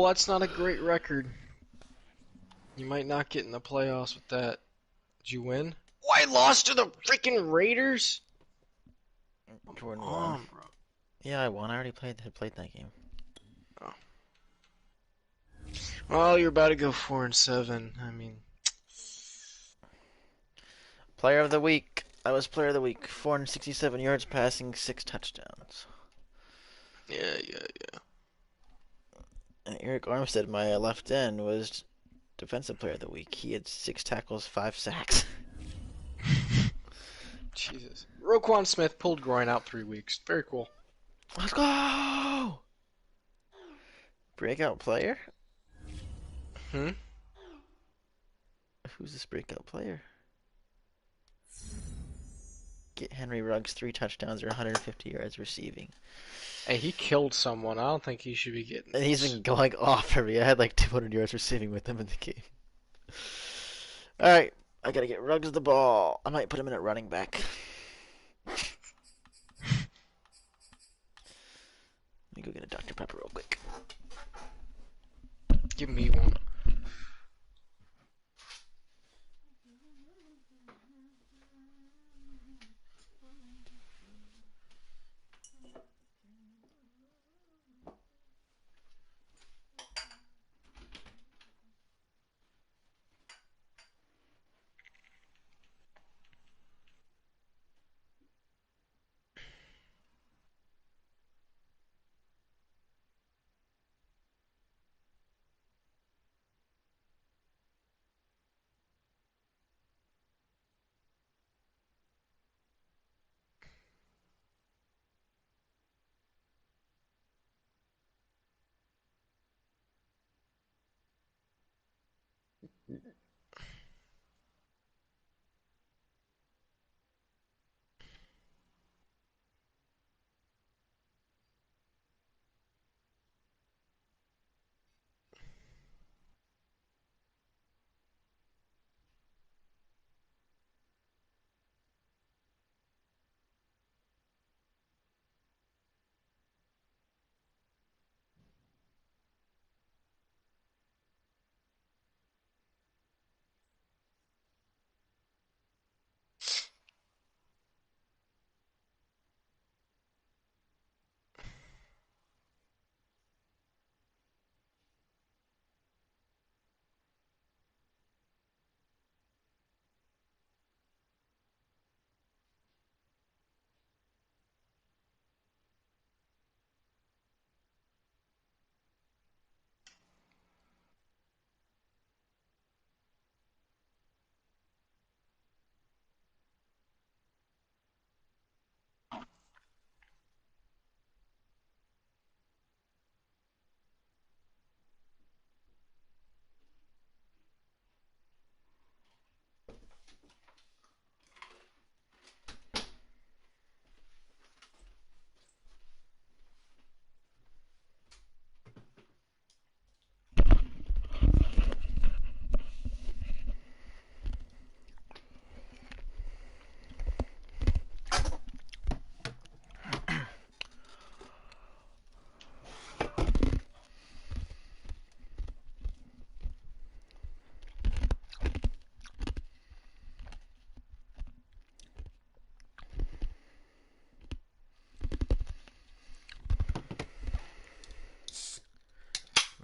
that's not a great record. You might not get in the playoffs with that. Did you win? Oh, I lost to the freaking Raiders? Come Jordan won. on, bro. Yeah, I won. I already played that game. Oh. Well, you're about to go 4-7. I mean, Player of the week. I was player of the week. 467 yards passing, 6 touchdowns. yeah. And Eric Armstead, my left end, was defensive player of the week. He had 6 tackles, 5 sacks. Jesus. Roquan Smith pulled groin out 3 weeks. Very cool. Let's go! Breakout player? Hmm? Who's this breakout player? Get Henry Ruggs 3 touchdowns or 150 yards receiving. Hey, he killed someone. I don't think he should be getting And he's this. been going off for me. I had like 200 yards receiving with him in the game. Alright, I gotta get Ruggs the ball. I might put him in at running back. Let me go get a Dr. Pepper real quick. Give me one.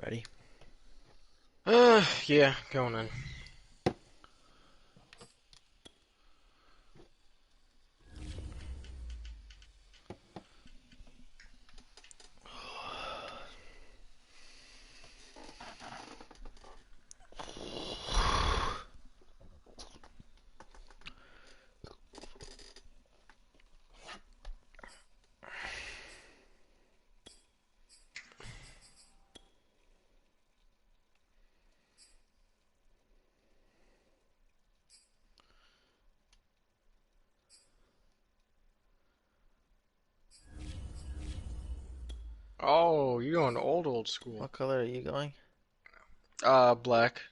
Ready? Yeah, going in. Oh, you're going old school. What color are you going? Black.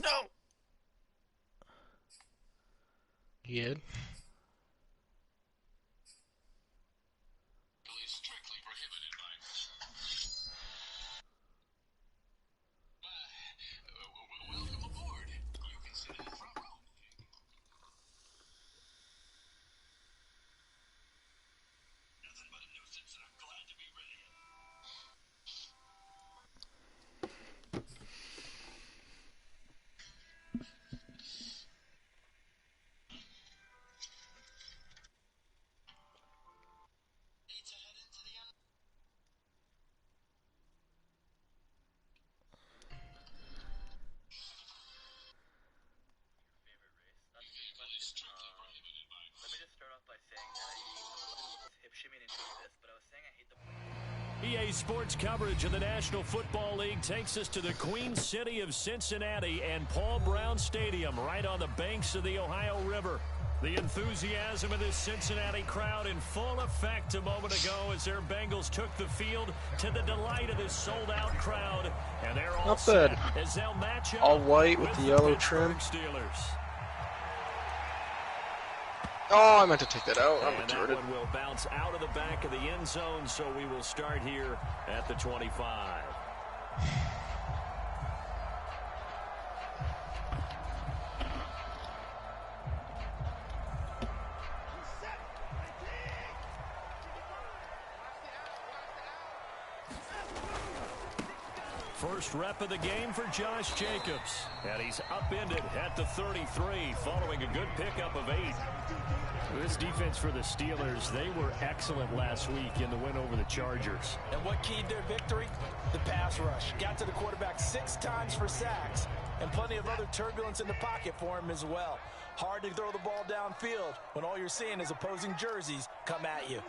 No. Good. EA Sports coverage of the National Football League takes us to the Queen City of Cincinnati and Paul Brown Stadium right on the banks of the Ohio River. The enthusiasm of this Cincinnati crowd in full effect a moment ago as their Bengals took the field to the delight of this sold-out crowd. And they're all Not set bad. as they'll match up All white with the yellow Pittsburgh trim. Steelers. Oh, I meant to take that out. I'm And retarded. that one will bounce out of the back of the end zone, so we will start here at the 25. First rep of the game for Josh Jacobs. And he's upended at the 33 following a good pickup of 8. This defense for the Steelers, they were excellent last week in the win over the Chargers. And what keyed their victory? The pass rush. Got to the quarterback 6 times for sacks, and plenty of other turbulence in the pocket for him as well. Hard to throw the ball downfield when all you're seeing is opposing jerseys come at you.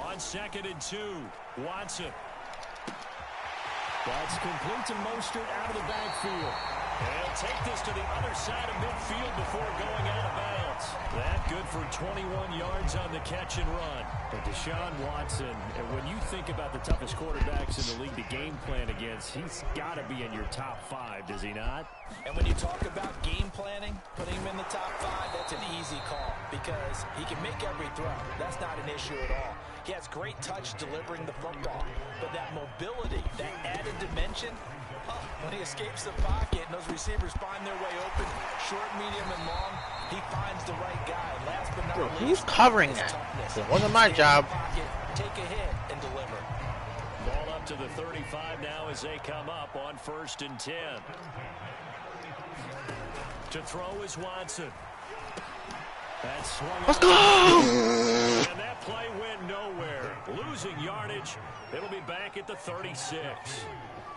On 2nd and 2, Watson. That's complete to Mostert out of the backfield. They'll take this to the other side of midfield before going out of bounds. That good for 21 yards on the catch and run. But Deshaun Watson, and when you think about the toughest quarterbacks in the league to game plan against, he's got to be in your top 5, does he not? And when you talk about game planning, putting him in the top 5, that's an easy call because he can make every throw. That's not an issue at all. He has great touch delivering the football, but that mobility, that added dimension, when he escapes the pocket and those receivers find their way open, short, medium, and long, he finds the right guy. Last but not least, Who's covering that? It wasn't my job. Take a hit and deliver. Ball up to the 35 now as they come up on 1st and 10. To throw is Watson. That's swung. Let's go! And that play went nowhere. Losing yardage. It'll be back at the 36.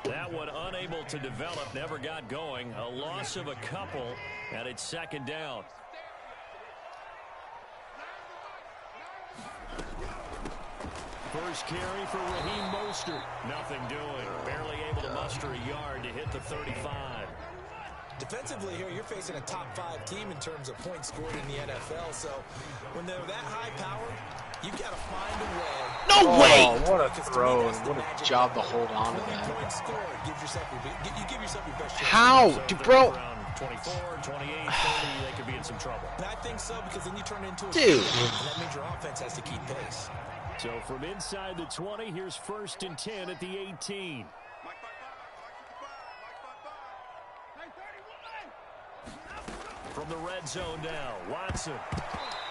That one unable to develop, never got going. A loss of a couple, and it's 2nd down. First carry for Raheem Mostert. Nothing doing. Barely able to muster a yard to hit the 35. Defensively here, you're facing a top 5 team in terms of points scored in the NFL. So when they're that high powered, you've got to find a way. No way! Oh, what a throw and what a job to hold on to 20 that. points scored. Give yourself your best chance. How? So Bro. around 24, 28, 30, they could be in some trouble. And I think so because then you turn it into a Dude. and that means your offense has to keep pace. So from inside the 20, here's 1st and 10 at the 18. From the red zone now, Watson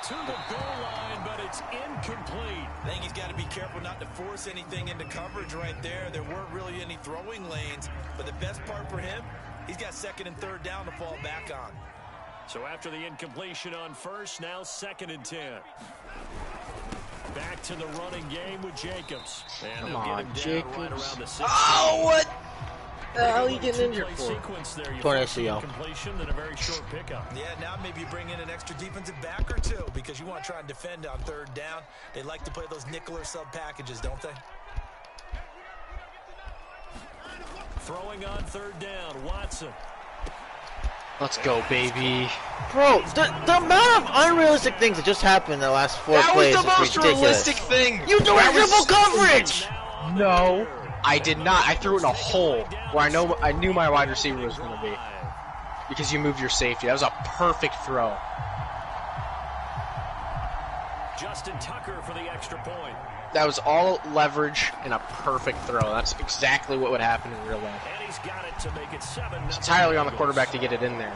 to the goal line, but it's incomplete. I think he's got to be careful not to force anything into coverage right there. There weren't really any throwing lanes, but the best part for him, he's got 2nd and 3rd down to fall back on. So after the incompletion on 1st, now 2nd and 10. Back to the running game with Jacobs. And Come they'll get on, him down Jacobs. right around the 16. Oh, what the hell are you getting injured Two-play for? sequence there. You Torn force the ACL. incompletion, then a very short pickup. Yeah, now maybe you bring in an extra defensive back or 2 because you want to try and defend on 3rd down. They like to play those nickel or sub packages, don't they? Throwing on 3rd down, Watson. Let's go, baby. Bro, the amount of unrealistic things that just happened in the last 4 That was plays the is most ridiculous. realistic thing. You do That was- triple coverage! Now on the No. rear. I did not. I threw it in a hole where I knew my wide receiver was going to be. Because you moved your safety. That was a perfect throw. Justin Tucker for the extra point. That was all leverage and a perfect throw. That's exactly what would happen in real life. And he's got it to make it 7. It's entirely on the quarterback to get it in there.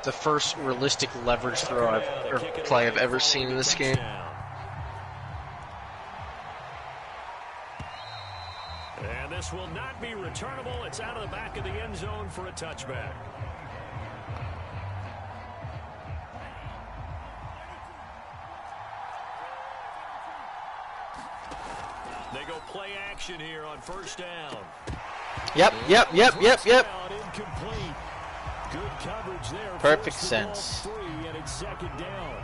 The first realistic leverage throw or play I've ever seen in this game. And this will not be returnable. It's out of the back of the end zone for a touchback. They go play action here on first down. Yep. Incomplete. Good coverage there. Perfect sense. 3 and it's second down.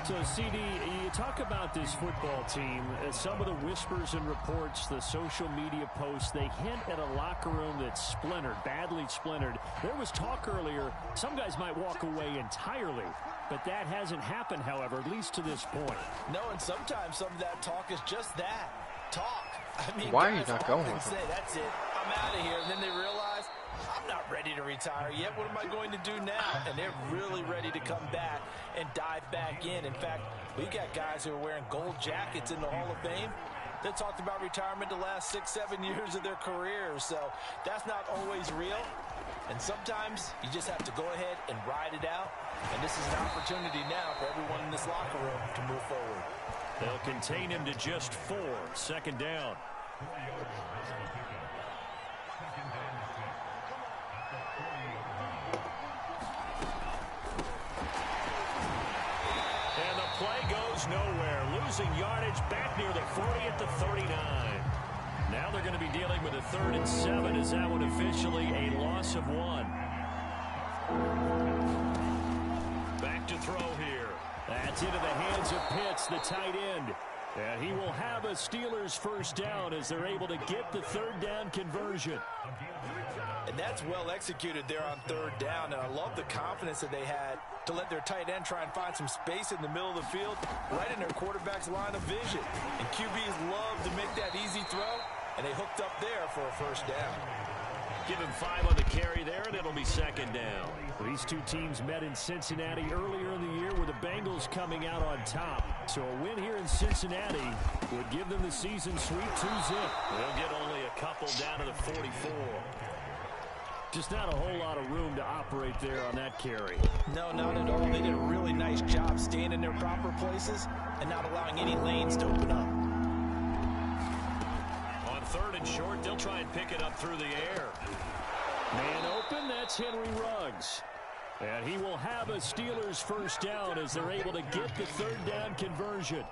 So, CD, you talk about this football team. Some of the whispers and reports, the social media posts, they hint at a locker room that's splintered, badly splintered. There was talk earlier, some guys might walk away entirely. But that hasn't happened, however, at least to this point. No, and sometimes some of that talk is just that. Talk. I mean, why are you not going with say, that's it, I'm out of here. And then they realize, I'm not ready to retire yet. What am I going to do now? And they're really ready to come back and dive back in. In fact, we got guys who are wearing gold jackets in the Hall of Fame that talked about retirement the last 6-7 years of their careers. So that's not always real. And sometimes you just have to go ahead and ride it out. And this is an opportunity now for everyone in this locker room to move forward. They'll contain him to just 4. Second down. And the play goes nowhere. Losing yardage back near the 40 at the 39. Now they're going to be dealing with a 3rd and 7. Is that one officially a loss of 1? Back to throw here. That's into the hands of Pitts, the tight end. And he will have a Steelers first down as they're able to get the 3rd down conversion. And that's well executed there on 3rd down. And I love the confidence that they had to let their tight end try and find some space in the middle of the field, right in their quarterback's line of vision. And QBs love to make that easy throw, and they hooked up there for a first down. Give him 5 on the carry there, and it'll be second down. These two teams met in Cincinnati earlier in the year with the Bengals coming out on top. So a win here in Cincinnati would give them the season sweep 2-zip. They'll get only a couple down to the 44. Just not a whole lot of room to operate there on that carry. No, not at all. They did a really nice job staying in their proper places and not allowing any lanes to open up. On 3rd and short, they'll try and pick it up through the air. Man open, that's Henry Ruggs. And he will have a Steelers first down as they're able to get the 3rd down conversion.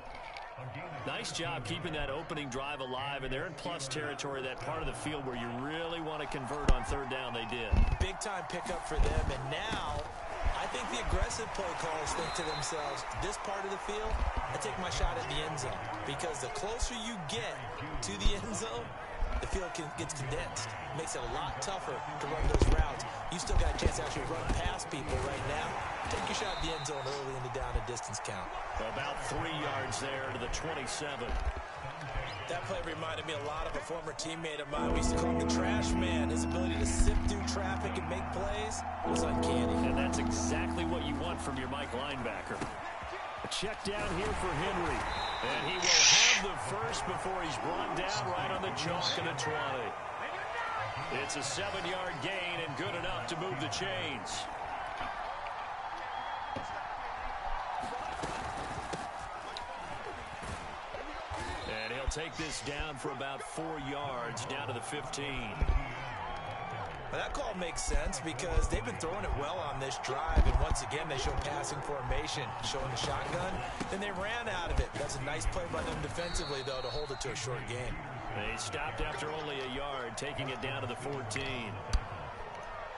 Nice job keeping that opening drive alive, and they're in plus territory, that part of the field where you really want to convert on 3rd down. They did. Big time pickup for them, and now I think the aggressive play callers think to themselves, this part of the field, I take my shot at the end zone, because the closer you get to the end zone, the field gets condensed. It makes it a lot tougher to run those routes. You still got a chance to actually run past people right now. Take your shot at the end zone early in the down and distance count. About 3 yards there to the 27. That play reminded me a lot of a former teammate of mine. We used to call him the trash man. His ability to sift through traffic and make plays was uncanny. And that's exactly what you want from your Mike linebacker. A check down here for Henry. And he will have the first before he's brought down right on the chalk of the 20. It's a 7-yard gain and good enough to move the chains. And he'll take this down for about 4 yards down to the 15. Well, that call makes sense because they've been throwing it well on this drive, and once again they show passing formation, showing the shotgun. Then they ran out of it. That's a nice play by them defensively, though, to hold it to a short gain. They stopped after only a yard, taking it down to the 14.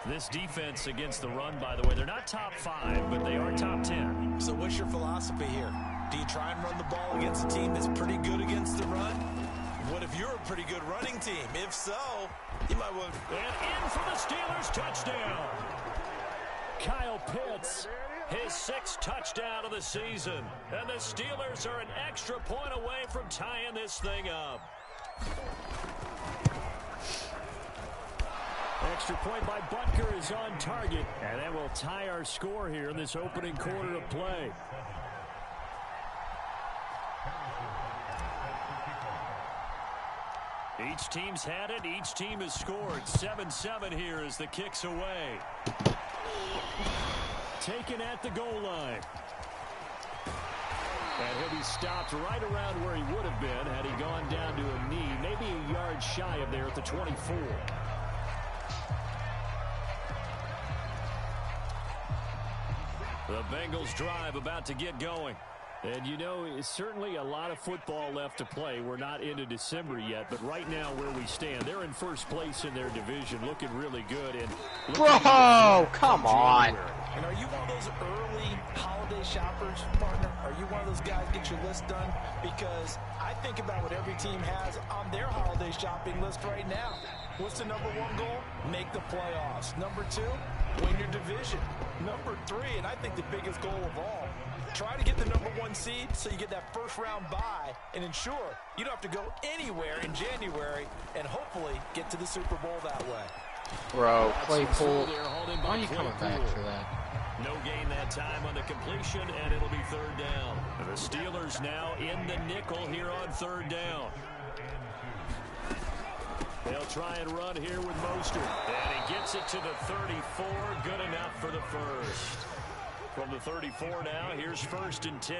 This defense against the run, by the way, they're not top 5, but they are top 10. So what's your philosophy here? Do you try and run the ball against a team that's pretty good against the run? What if you're a pretty good running team? If so, you might want... And in for the Steelers touchdown. Kyle Pitts His 6th touchdown of the season. And the Steelers are an extra point away from tying this thing up. Extra point by Butker is on target. And that will tie our score here in this opening quarter of play. Each team's had it. Each team has scored. 7-7 here as the kick's away. Taken at the goal line. And he'll be stopped right around where he would have been had he gone down to a knee. Maybe a yard shy of there at the 24. The Bengals drive about to get going. And, you know, it's certainly a lot of football left to play. We're not into December yet, but right now where we stand, they're in first place in their division, looking really good. And bro, come on. And are you one of those early holiday shoppers, partner? Are you one of those guys get your list done? Because I think about what every team has on their holiday shopping list right now. What's the number 1 goal? Make the playoffs. Number 2, win your division. Number 3, and I think the biggest goal of all, try to get the number 1 seed so you get that first round bye and ensure you don't have to go anywhere in January and hopefully get to the Super Bowl that way. Bro, Claypool, why are you coming back for that? No gain that time on the completion, and it'll be 3rd down. The Steelers now in the nickel here on 3rd down. They'll try and run here with Mostert. And he gets it to the 34. Good enough for the first. From the 34 now, here's 1st and 10.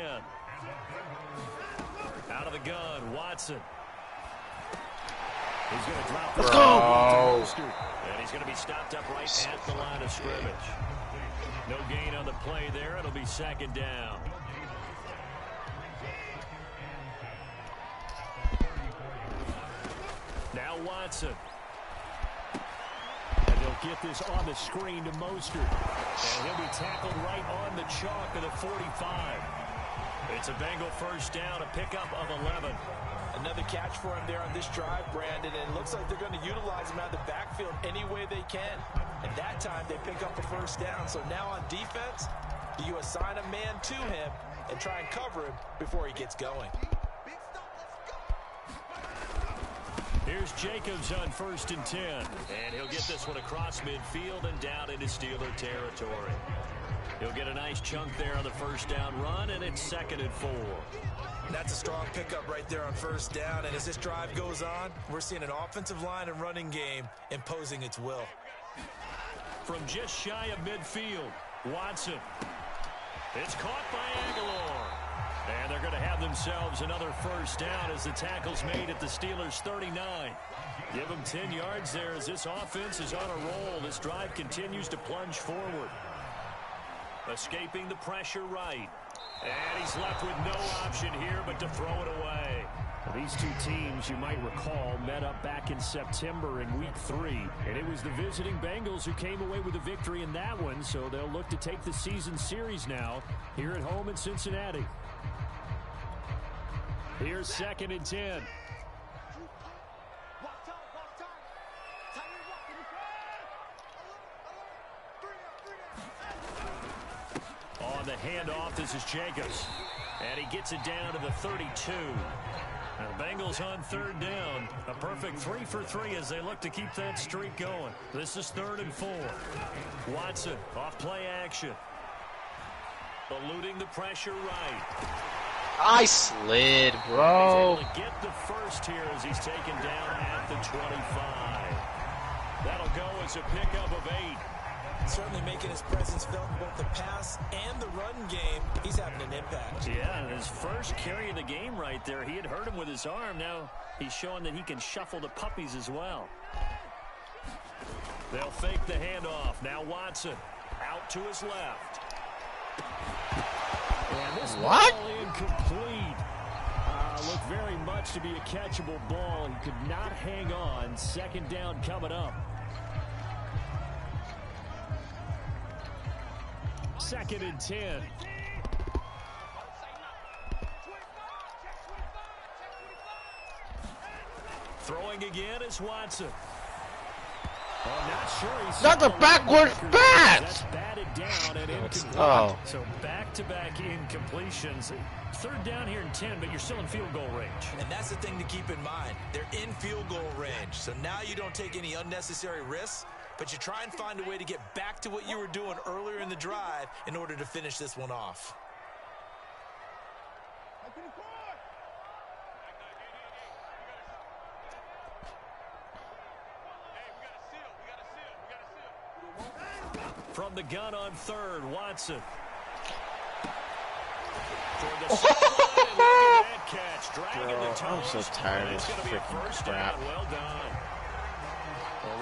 Out of the gun, Watson. He's going to drop the ball. And he's going to be stopped up right at the line of scrimmage. No gain on the play there. It'll be 2nd down. Now Watson. And they'll get this on the screen to Mostert. And he'll be tackled right on the chalk of the 45. It's a Bengal first down, a pickup of 11. Another catch for him there on this drive, Brandon, and it looks like they're going to utilize him out of the backfield any way they can. And that time they pick up a first down. So now on defense, do you assign a man to him and try and cover him before he gets going? Here's Jacobs on 1st and 10. And he'll get this one across midfield and down into Steeler territory. He'll get a nice chunk there on the first down run, and it's 2nd and 4. That's a strong pickup right there on first down. And as this drive goes on, we're seeing an offensive line and running game imposing its will. From just shy of midfield, Watson. It's caught by Aguilar. And they're going to have themselves another first down as the tackle's made at the Steelers' 39. Give them 10 yards there as this offense is on a roll. This drive continues to plunge forward. Escaping the pressure right. And he's left with no option here but to throw it away. These two teams, you might recall, met up back in September in Week 3. And it was the visiting Bengals who came away with a victory in that one, so they'll look to take the season series now here at home in Cincinnati. Here's 2nd and 10. On the handoff, this is Jacobs. And he gets it down to the 32. Now the Bengals on 3rd down. A perfect 3 for 3 as they look to keep that streak going. This is 3rd and 4. Watson off play action. Eluding the pressure right. I slid, bro. He's able to get the first here as he's taken down at the 25. That'll go as a pickup of 8. Certainly making his presence felt in both the pass and the run game. He's having an impact. Yeah, and his first carry of the game right there, he had hurt him with his arm. Now he's showing that he can shuffle the puppies as well. They'll fake the handoff. Now Watson out to his left. And this ball incomplete. Looked very much to be a catchable ball. He could not hang on. 2nd down coming up. 2nd and 10. Throwing again is Watson. Oh, not sure he's not the backwards pass. That's bad batted down and incomplete. Oh. So back-to-back incompletions. Third down here and 10, but you're still in field goal range. And that's the thing to keep in mind. They're in field goal range. So now you don't take any unnecessary risks, but you try and find a way to get back to what you were doing earlier in the drive in order to finish this one off. From the gun on third, Watson. Toward the sideline, and look at that catch. Dragging the toes. I'm so tired of this freaking crap. Well done.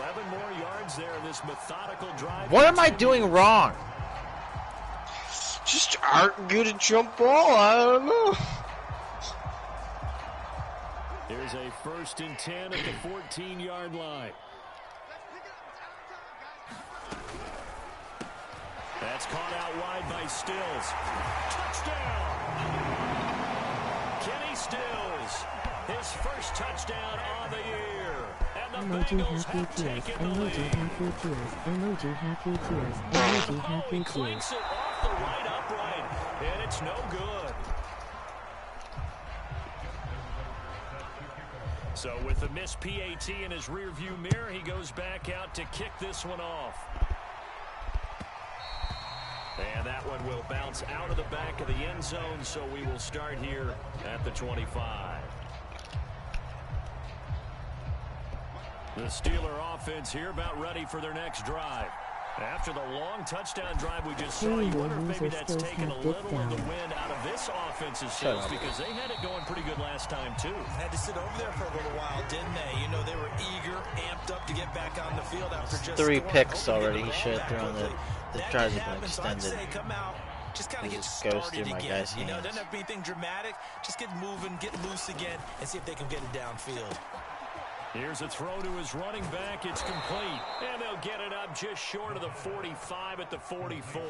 11 more yards there in this methodical drive. What am I doing wrong? Just aren't good at jump ball. I don't know. Here's a 1st and 10 at the 14-yard line. That's caught out wide by Stills. Touchdown! Kenny Stills, his first touchdown on the year. And the Bengals have taken the lead. Emoji happy tears. Emoji happy He tears. clanks it off the right upright, and it's no good. So with the missed PAT in his rearview mirror, he goes back out to kick this one off. And that one will bounce out of the back of the end zone, so we will start here at the 25. The Steeler offense here about ready for their next drive. After the long touchdown drive we just saw, you wonder if maybe that's taken a little of the wind out of this offense's sails because they had it going pretty good last time, too. Had to sit over there for a little while, didn't they? You know, they were eager, amped up to get back on the field after just 3 picks already. He should have thrown the drives have been extended. Come out, just kind of get just goes started through my again. guy's You know, hands. doesn't have to be anything dramatic. Just get moving, get loose again, and see if they can get it downfield. Here's a throw to his running back. It's complete. And they'll get it up just short of the 45 at the 44.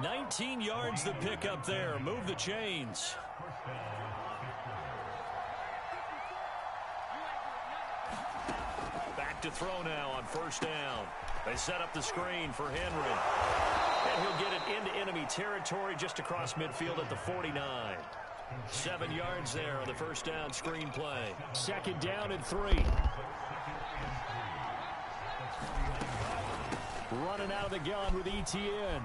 19 yards the pick up there. Move the chains. Back to throw now on 1st down. They set up the screen for Henry. And he'll get it into enemy territory just across midfield at the 49. 7 yards there on the 1st down screen play. 2nd down and 3. Running out of the gun with ETN.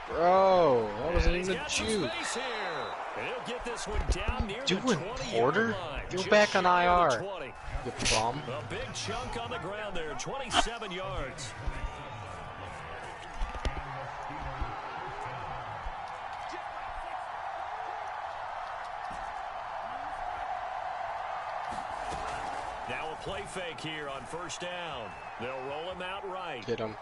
Bro, that wasn't And he's even a got some juke. space here. And he'll get this one down near Doing the 20-yard Porter? line. Go Just back on shy of the IR. 20. You bum. A big chunk on the ground there, 27 yards. Now a play fake here on 1st down. They'll roll him out right. Get him.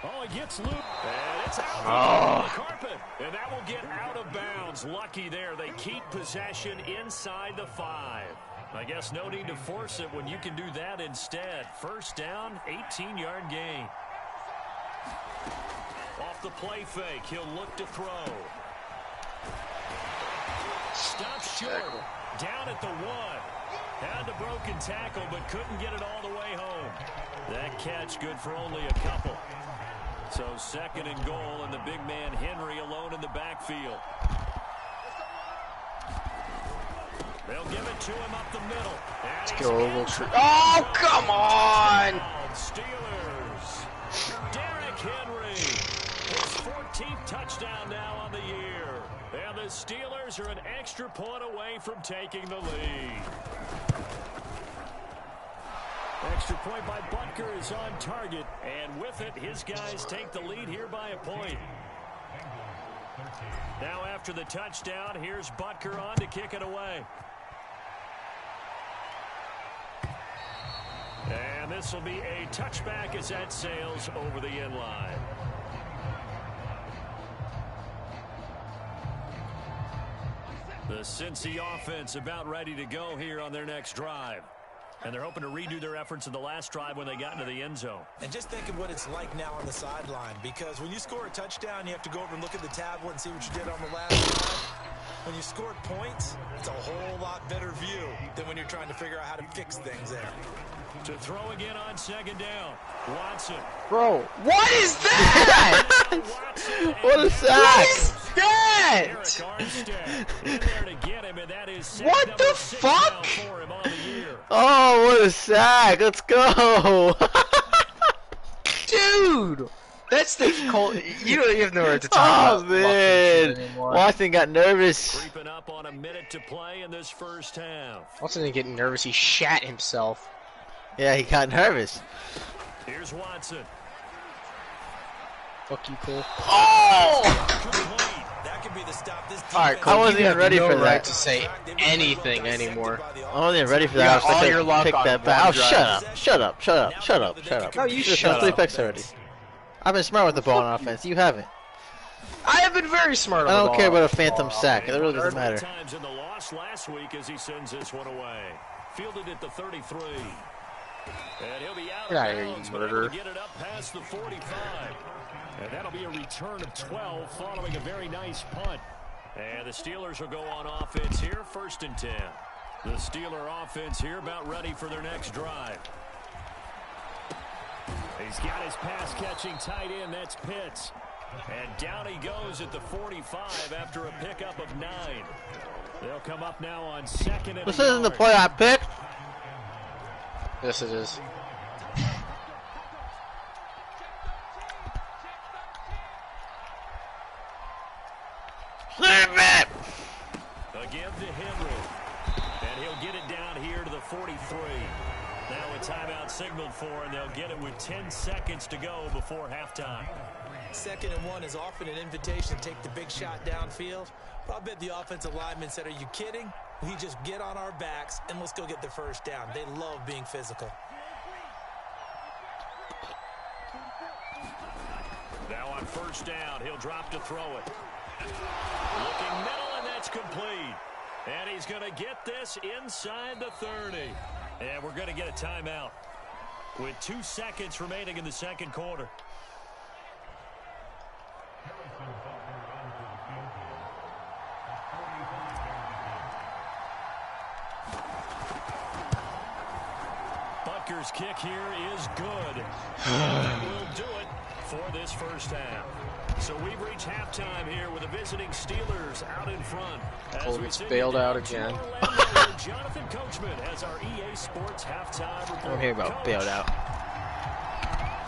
Oh, he gets looped, and it's out on the carpet. And that will get out of bounds. Lucky there. They keep possession inside the 5. I guess no need to force it when you can do that instead. 1st down, 18-yard gain. Off the play fake, he'll look to throw. Stops short, down at the 1. Had the broken tackle, but couldn't get it all the way home. That catch good for only a couple. So 2nd and goal, and the big man Henry alone in the backfield. They'll give it to him up the middle. Let's go, Wilshire. Oh, come on! Steelers. Derrick Henry. His 14th touchdown now on the year. And the Steelers are an extra point away from taking the lead. Extra point by Butker is on target. And with it, his guys take the lead here by a point. Now after the touchdown, here's Butker on to kick it away. And this will be a touchback as that sails over the end line. The Cincy offense about ready to go here on their next drive. And they're hoping to redo their efforts in the last drive when they got into the end zone. And just think of what it's like now on the sideline, because when you score a touchdown, you have to go over and look at the tablet and see what you did on the last drive. When you score points, it's a whole lot better view than when you're trying to figure out how to fix things there. To throw again on second down. Watson. Bro, what is that? What a sack! What is that? Eric Armstead in there to get him, and that is sack What number the 6 fuck? now for him on the year. Oh, what a sack! Let's go! Dude! That's the cold. You don't even know where to talk Oh about man! anymore. Watson got nervous. Creeping up on a minute to play in this first half. Watson didn't get nervous. He shat himself. Yeah, he got nervous. Here's Watson. Fuck you, Cole. Oh! Complete. That could be the stop. This All right, defense- Cole. I wasn't you even have ready no for right that. to say anything anymore. I wasn't even ready for that. You I got was all like, your luck pick on that back. one Oh, drive. shut up! Shut up! Shut up! Shut up! Shut up! No, you There's shut no 3 up. picks already. I've been smart with the ball on offense. You haven't. I have been very smart. I on the don't care ball. about a phantom sack. It really doesn't matter. Times in the loss last week as he sends this one away. Fielded at the 33. And he'll be out Get of out of here, bounds, you but able murderer. to get it up past the 45. And that'll be a return of 12 following a very nice punt. And the Steelers will go on offense here, 1st and 10. The Steeler offense here about ready for their next drive. He's got his pass-catching tight end, that's Pitts. And down he goes at the 45 after a pickup of 9. They'll come up now on 2nd and This a isn't the yard. play I picked. Yes, it is. Again to Henry. And he'll get it down here to the 43. Now a timeout signaled for, and they'll get it with 10 seconds to go before halftime. 2nd and 1 is often an invitation to take the big shot downfield. But I bet the offensive lineman said, are you kidding? We just get on our backs and let's go get the first down. They love being physical. Now on 1st down, he'll drop to throw it. Looking middle, and that's complete. And he's going to get this inside the 30. And we're going to get a timeout with 2 seconds remaining in the 2nd quarter. Butker's kick here is good. And will do it for this first half. So we've reached halftime here with the visiting Steelers out in front. Cole gets bailed out again. Jonathan Coachman has our EA Sports halftime report. I don't hear about Coach. bailed out.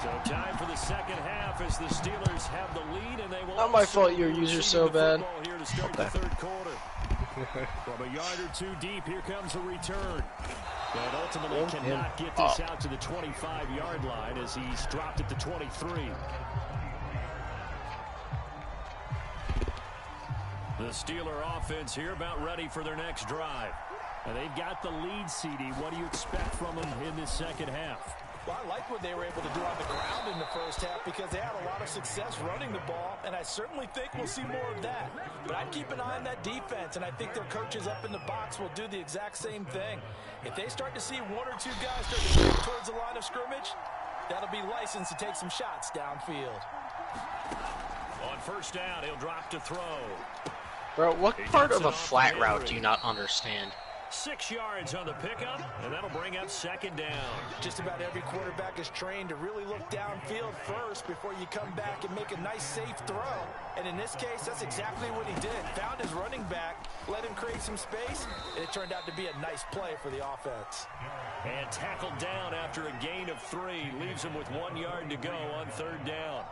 So time for the 2nd half as the Steelers have the lead, and they will. Not my fault your user's so bad. Here to start the 3rd quarter. From a yard or 2 deep, here comes a return. And ultimately cannot get this out to the 25-yard line as he's dropped at the 23. The Steeler offense here about ready for their next drive. And they've got the lead, CD. What do you expect from them in this 2nd half? Well, I like what they were able to do on the ground in the first half because they had a lot of success running the ball, and I certainly think we'll see more of that. But I'd keep an eye on that defense, and I think their coaches up in the box will do the exact same thing. If they start to see 1 or 2 guys start to get towards the line of scrimmage, that'll be licensed to take some shots downfield. On 1st down, he'll drop to throw. Bro, what part of a flat route do you not understand? 6 yards on the pickup, and that'll bring up 2nd down. Just about every quarterback is trained to really look downfield first before you come back and make a nice, safe throw. And in this case, that's exactly what he did. Found his running back, let him create some space, and it turned out to be a nice play for the offense. And tackled down after a gain of 3. Leaves him with 1 yard to go on 3rd down.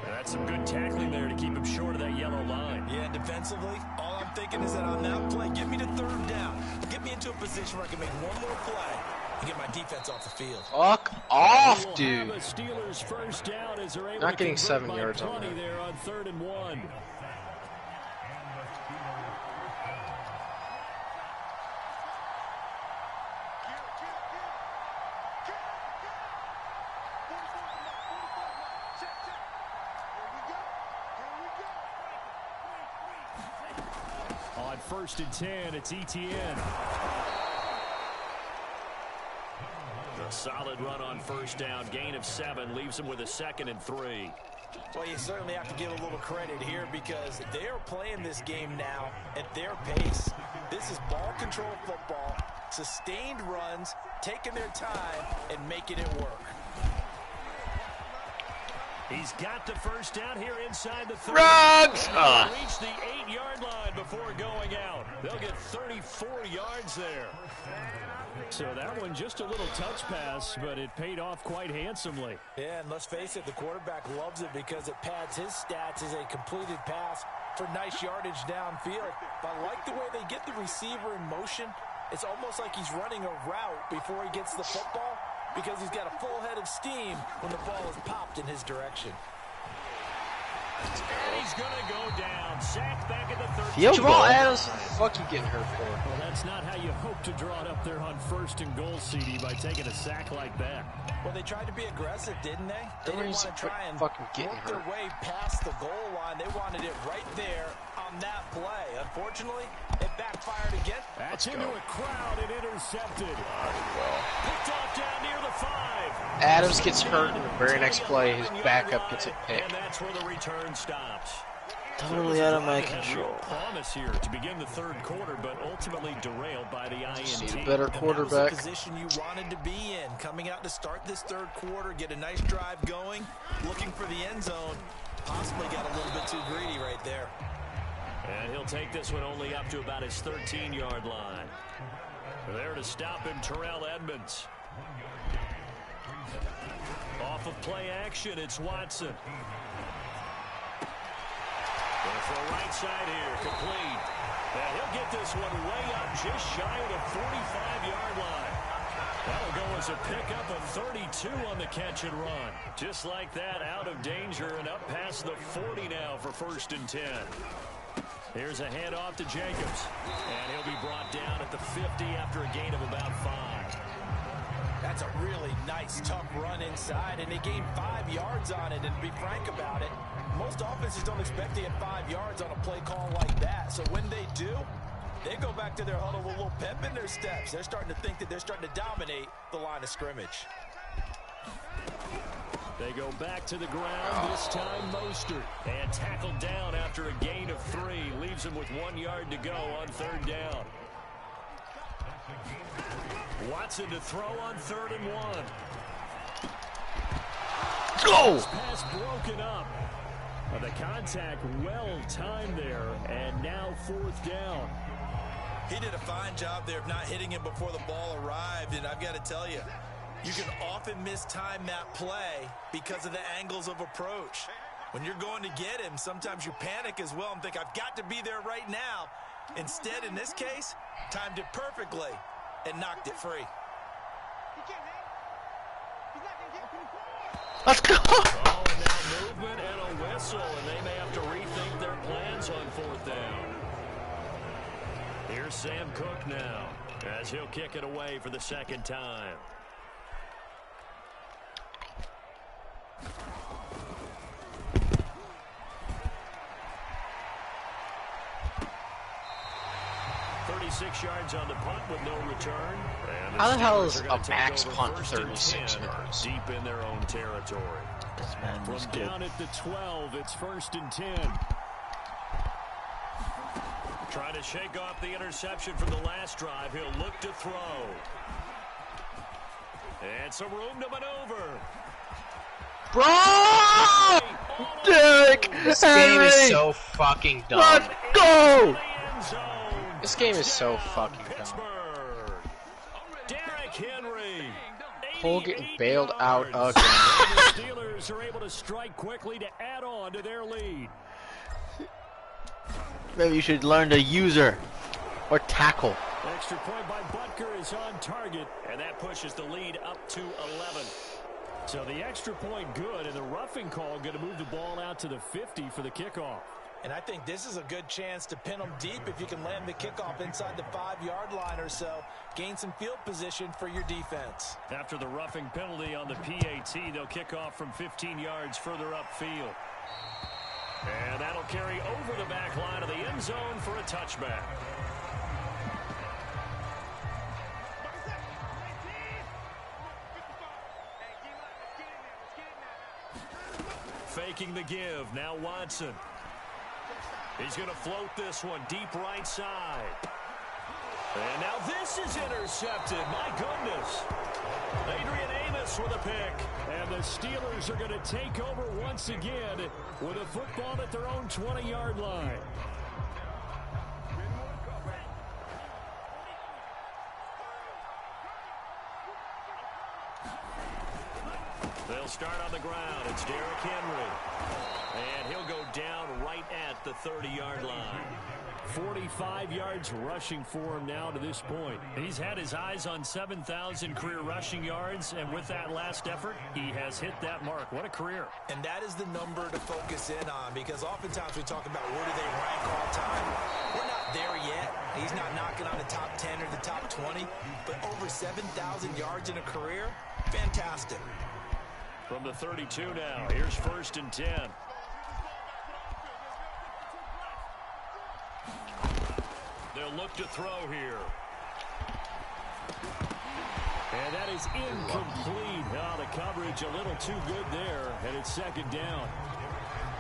And that's some good tackling there to keep him short of that yellow line. Yeah, defensively, all I'm thinking is that on that play, get me to 3rd down. Get me into a position where I can make 1 more play and get my defense off the field. Fuck off, We'll dude. have a Steelers first down as they're able Not to getting convert 7 by yards on 20 that. there on 3rd and 1. On 1st and 10, it's ETN. A solid run on 1st down, gain of 7, leaves him with a 2nd and 3. Well, you certainly have to give a little credit here because they are playing this game now at their pace. This is ball control football. Sustained runs, taking their time, and making it work. He's got the first down here inside the 30. Ruggs! Reach the 8-yard line before going out. They'll get 34 yards there. So that one just a little touch pass, but it paid off quite handsomely. Yeah, and let's face it, the quarterback loves it because it pads his stats as a completed pass for nice yardage downfield. But I like the way they get the receiver in motion. It's almost like he's running a route before he gets the football, because he's got a full head of steam when the ball is popped in his direction. And he's going to go down. Sacked back at the 13. Field Jamal goal. Adams, what the fuck you getting hurt for? Well, that's not how you hope to draw it up there on 1st and goal, CD, by taking a sack like that. Well, they tried to be aggressive, didn't they? They didn't Everybody's want to try and fucking getting work their hurt. way past the goal line. They wanted it right there on that play. Unfortunately, it backfired again. That's into a crowd and intercepted. Picked off down near the 5. Adams gets hurt in the very next play. His backup gets a pick. And that's where the return stops. Totally out of my Had real control. promise here to begin the 3rd quarter, but ultimately derailed by the See INT. the better And that quarterback. was the position you wanted to be in. Coming out to start this 3rd quarter, get a nice drive going, looking for the end zone. Possibly got a little bit too greedy right there. And he'll take this one only up to about his 13-yard line. There to stop him, Terrell Edmonds. Off of play action, it's Watson. Going for a right side here, complete. And he'll get this one way up just shy of the 45-yard line. That'll go as a pickup of 32 on the catch and run. Just like that, out of danger and up past the 40 now for 1st and 10. Here's a handoff to Jacobs. And he'll be brought down at the 50 after a gain of about 5. That's a really nice, tough run inside, and they gained 5 yards on it. And to be frank about it, most offenses don't expect to get 5 yards on a play call like that. So when they do, they go back to their huddle with a little pep in their steps. They're starting to think that they're starting to dominate the line of scrimmage. They go back to the ground, this time Mostert. And tackled down after a gain of 3. Leaves him with 1 yard to go on 3rd down. Watson to throw on 3rd and 1. Go! Pass broken up. The contact well timed there, and now 4th down. He did a fine job there of not hitting him before the ball arrived, and I've got to tell you, you can often mistime that play because of the angles of approach. When you're going to get him, sometimes you panic as well and think, I've got to be there right now. Instead, in this case, timed it perfectly and knocked it free. Let's go! Oh, and now movement and a whistle, and they may have to rethink their plans on 4th down. Here's Sam Cook now, as he'll kick it away for the 2nd time. Six yards on the punt with no return. And How the hell Steelers is are gonna a take max over punt 1st and 36 10, yards? deep in their own territory. This man From was good. down at the 12, it's 1st and 10. Trying to shake off the interception from the last drive. He'll look to throw. And some room to maneuver. Bro! Derek This game Henry! is so fucking dumb. Let's go! End zone. This game is so fucking dumb. Pittsburgh. Derek Henry. Cole getting 88 bailed out yards. again. And the Steelers are able to strike quickly to add on to their lead. Maybe you should learn to use her. Or tackle. Extra point by Butker is on target, and that pushes the lead up to 11. So the extra point good, and the roughing call going to move the ball out to the 50 for the kickoff. And I think this is a good chance to pin them deep if you can land the kickoff inside the 5-yard line or so. Gain some field position for your defense. After the roughing penalty on the PAT, they'll kick off from 15 yards further upfield. And that'll carry over the back line of the end zone for a touchback. Faking the give, now Watson. He's going to float this one deep right side. And now this is intercepted. My goodness. Adrian Amos with a pick. And the Steelers are going to take over once again with a football at their own 20-yard line. They'll start on the ground. It's Derrick Henry. And he'll go down right at the 30-yard line. 45 yards rushing for him now to this point. He's had his eyes on 7,000 career rushing yards, and with that last effort, he has hit that mark. What a career. And that is the number to focus in on, because oftentimes we talk about where do they rank all time. We're not there yet. He's not knocking on the top 10 or the top 20, but over 7,000 yards in a career, fantastic. From the 32 now, here's 1st and 10. They'll look to throw here. And that is incomplete. Oh, the coverage a little too good there, and it's 2nd down.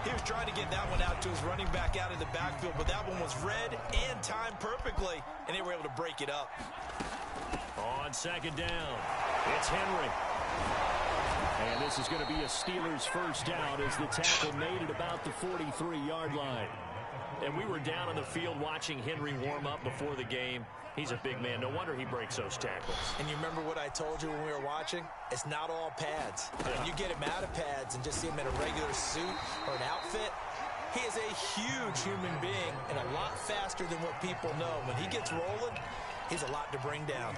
He was trying to get that one out to his running back out of the backfield, but that one was read and timed perfectly, and they were able to break it up. On 2nd down, it's Henry. And this is going to be a Steelers first down as the tackle made at about the 43-yard line. And we were down on the field watching Henry warm up before the game. He's a big man. No wonder he breaks those tackles. And you remember what I told you when we were watching? It's not all pads. When you get him out of pads and just see him in a regular suit or an outfit, he is a huge human being and a lot faster than what people know. When he gets rolling, he's a lot to bring down.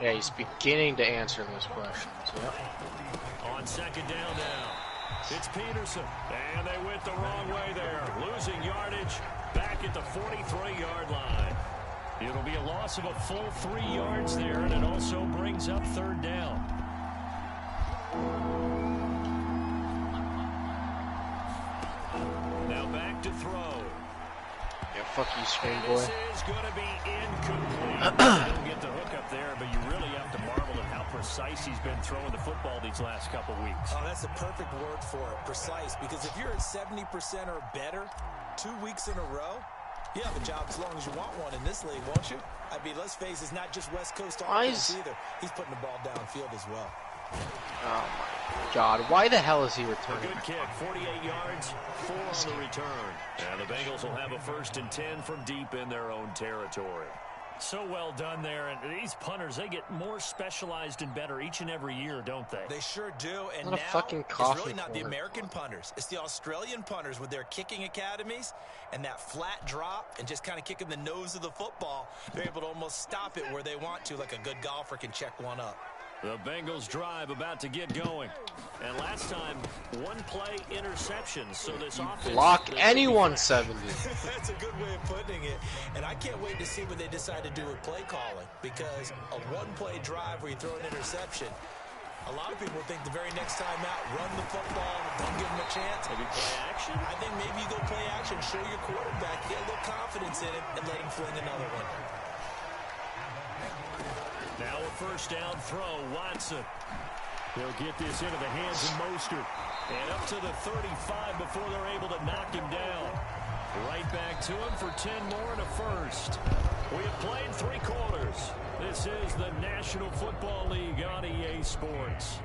Yeah, he's beginning to answer those questions. Yep. On 2nd down now, it's Peterson. And they went the wrong way there. Losing yardage back at the 43-yard line. It'll be a loss of a full 3 yards there, and it also brings up 3rd down. Now back to throw. Yeah, fuck you, screen boy. This is going to be incomplete. Don't get the hook up there, but you really have to marvel at how precise he's been throwing the football these last couple weeks. Oh, that's a perfect word for it, precise, because if you're at 70% or better 2 weeks in a row, you have a job as long as you want one in this league, won't you? I mean, let's face it, it's not just West Coast offense either. He's putting the ball downfield as well. Oh, my God. Why the hell is he returning? A good kick, 48 yards, 4 on the return. And the Bengals will have a 1st and 10 from deep in their own territory. So well done there. And these punters, they get more specialized and better each and every year, don't they? They sure do. And what a now fucking it's really not the American punters. It's the Australian punters with their kicking academies and that flat drop and just kind of kicking the nose of the football. They're able to almost stop it where they want to, like a good golfer can check one up. The Bengals drive about to get going. And last time, 1-play interception. So this offense... Block anyone 70. That's a good way of putting it. And I can't wait to see what they decide to do with play calling. Because a 1-play drive where you throw an interception, a lot of people think the very next time out, run the football, don't give them a chance. Maybe play action? I think maybe you go play action, show your quarterback, get a little confidence in him, and let him fling another one. Now a 1st down throw, Watson. They'll get this into the hands of Mostert. And up to the 35 before they're able to knock him down. Right back to him for 10 more and a 1st. We have played 3 quarters. This is the National Football League on EA Sports.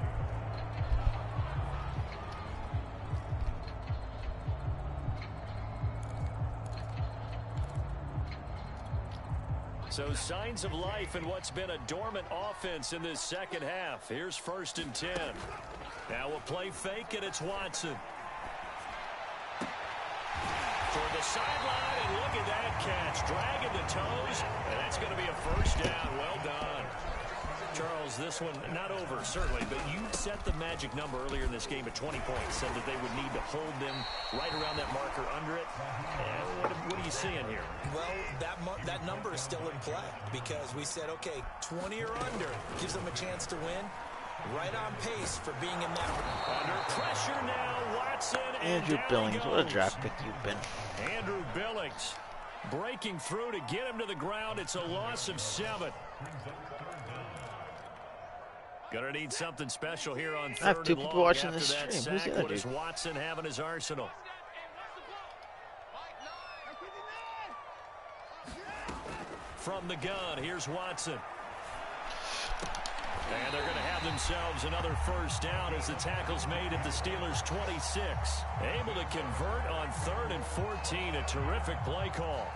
So signs of life in what's been a dormant offense in this 2nd half. Here's 1st and 10. Now a play fake, and it's Watson. For the sideline, and look at that catch. Dragging the toes, and that's going to be a 1st down. Well done. Charles, this one not over, certainly, but you set the magic number earlier in this game at 20 points, said that they would need to hold them right around that marker under it. And what are you seeing here? Well, that number is still in play because we said, okay, 20 or under gives them a chance to win. Right on pace for being in that. Under pressure now, Watson. Andrew Billings, what a draft pick you've been. Andrew Billings breaking through to get him to the ground. It's a loss of 7. Gonna need something special here on 3rd and long. I have 2 people watching after this that stream. sack. Who's the other What does dude? Watson have in his arsenal? from the gun. Here's Watson. And they're going to have themselves another first down as the tackle's made at the Steelers' 26. Able to convert on 3rd and 14. A terrific play call.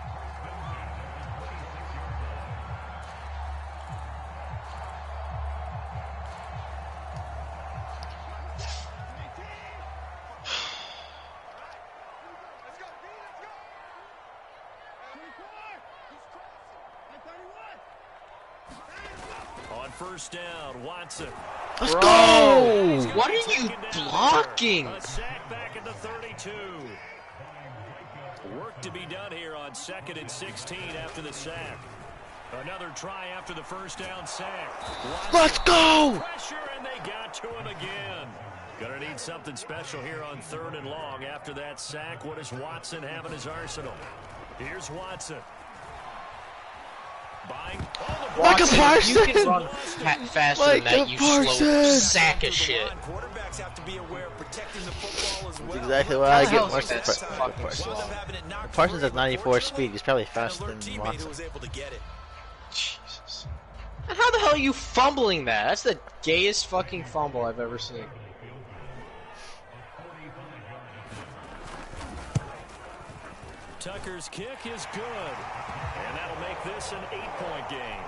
First down, Watson. Let's go! What are you blocking? A sack back at the 32. Work to be done here on 2nd and 16 after the sack. Another try after the first down sack. Watson, let's go! Pressure, and they got to him again. Gonna need something special here on 3rd and long after that sack. What does Watson have in his arsenal? Here's Watson. Like a Carson! You can run faster than that, you slow sack of shit. Quarterbacks have to be aware of protecting the football as well. That's exactly what I get hell more is that fucking slow? Parsons has 94 speed. He's probably faster than Watson. Jesus. And how the hell are you fumbling that? That's the gayest fucking fumble I've ever seen. Tucker's kick is good, and that'll make this an 8-point game.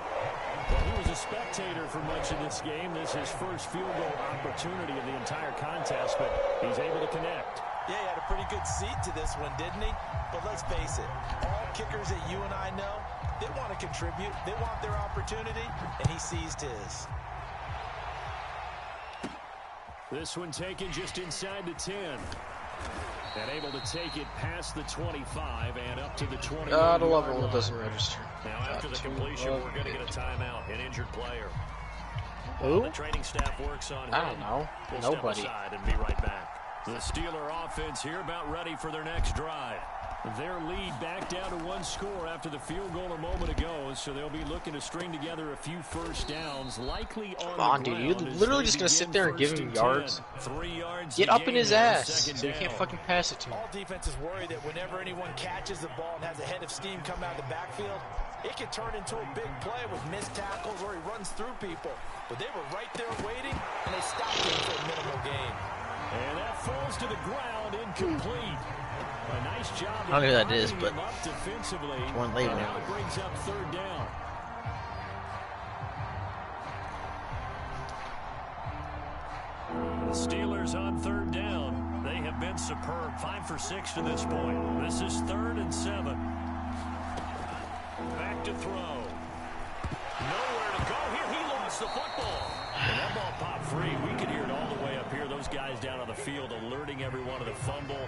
Well, he was a spectator for much of this game. This is his first field goal opportunity of the entire contest, but he's able to connect. Yeah, he had a pretty good seat to this one, didn't he? But let's face it, all kickers that you and I know, they want to contribute. They want their opportunity, and he seized his. This one taken just inside the 10. And able to take it past the 25 and up to the 20. God, I love it when it doesn't register. Now after the completion, we're going to get a timeout, an injured player. Who? The training staff works on I don't know. We'll Nobody. Step aside and be right back. The Steeler offense here about ready for their next drive. Their lead back down to 1 score after the field goal a moment ago, so they'll be looking to string together a few first downs, likely on Come on, the dude. You're ground as literally they just going to sit begin there and give first him and yards. 10. 3 yards Get to up in gain his here on ass second so you can't down. fucking pass it to him. All defenses worry that whenever anyone catches the ball and has a head of steam come out of the backfield, it can turn into a big play with missed tackles or he runs through people. But they were right there waiting, and they stopped him for a minimal gain. And that falls to the ground, incomplete. A nice job. I don't know who that is, but defensively. it's one late And now. now it brings up 3rd down. The Steelers on 3rd down. They have been superb. 5 for 6 to this point. This is 3rd and 7. Back to throw. Nowhere to go here. He lost the football. And that ball popped free. We could hear it all the way up here. Those guys down on the field alerting everyone of the fumble.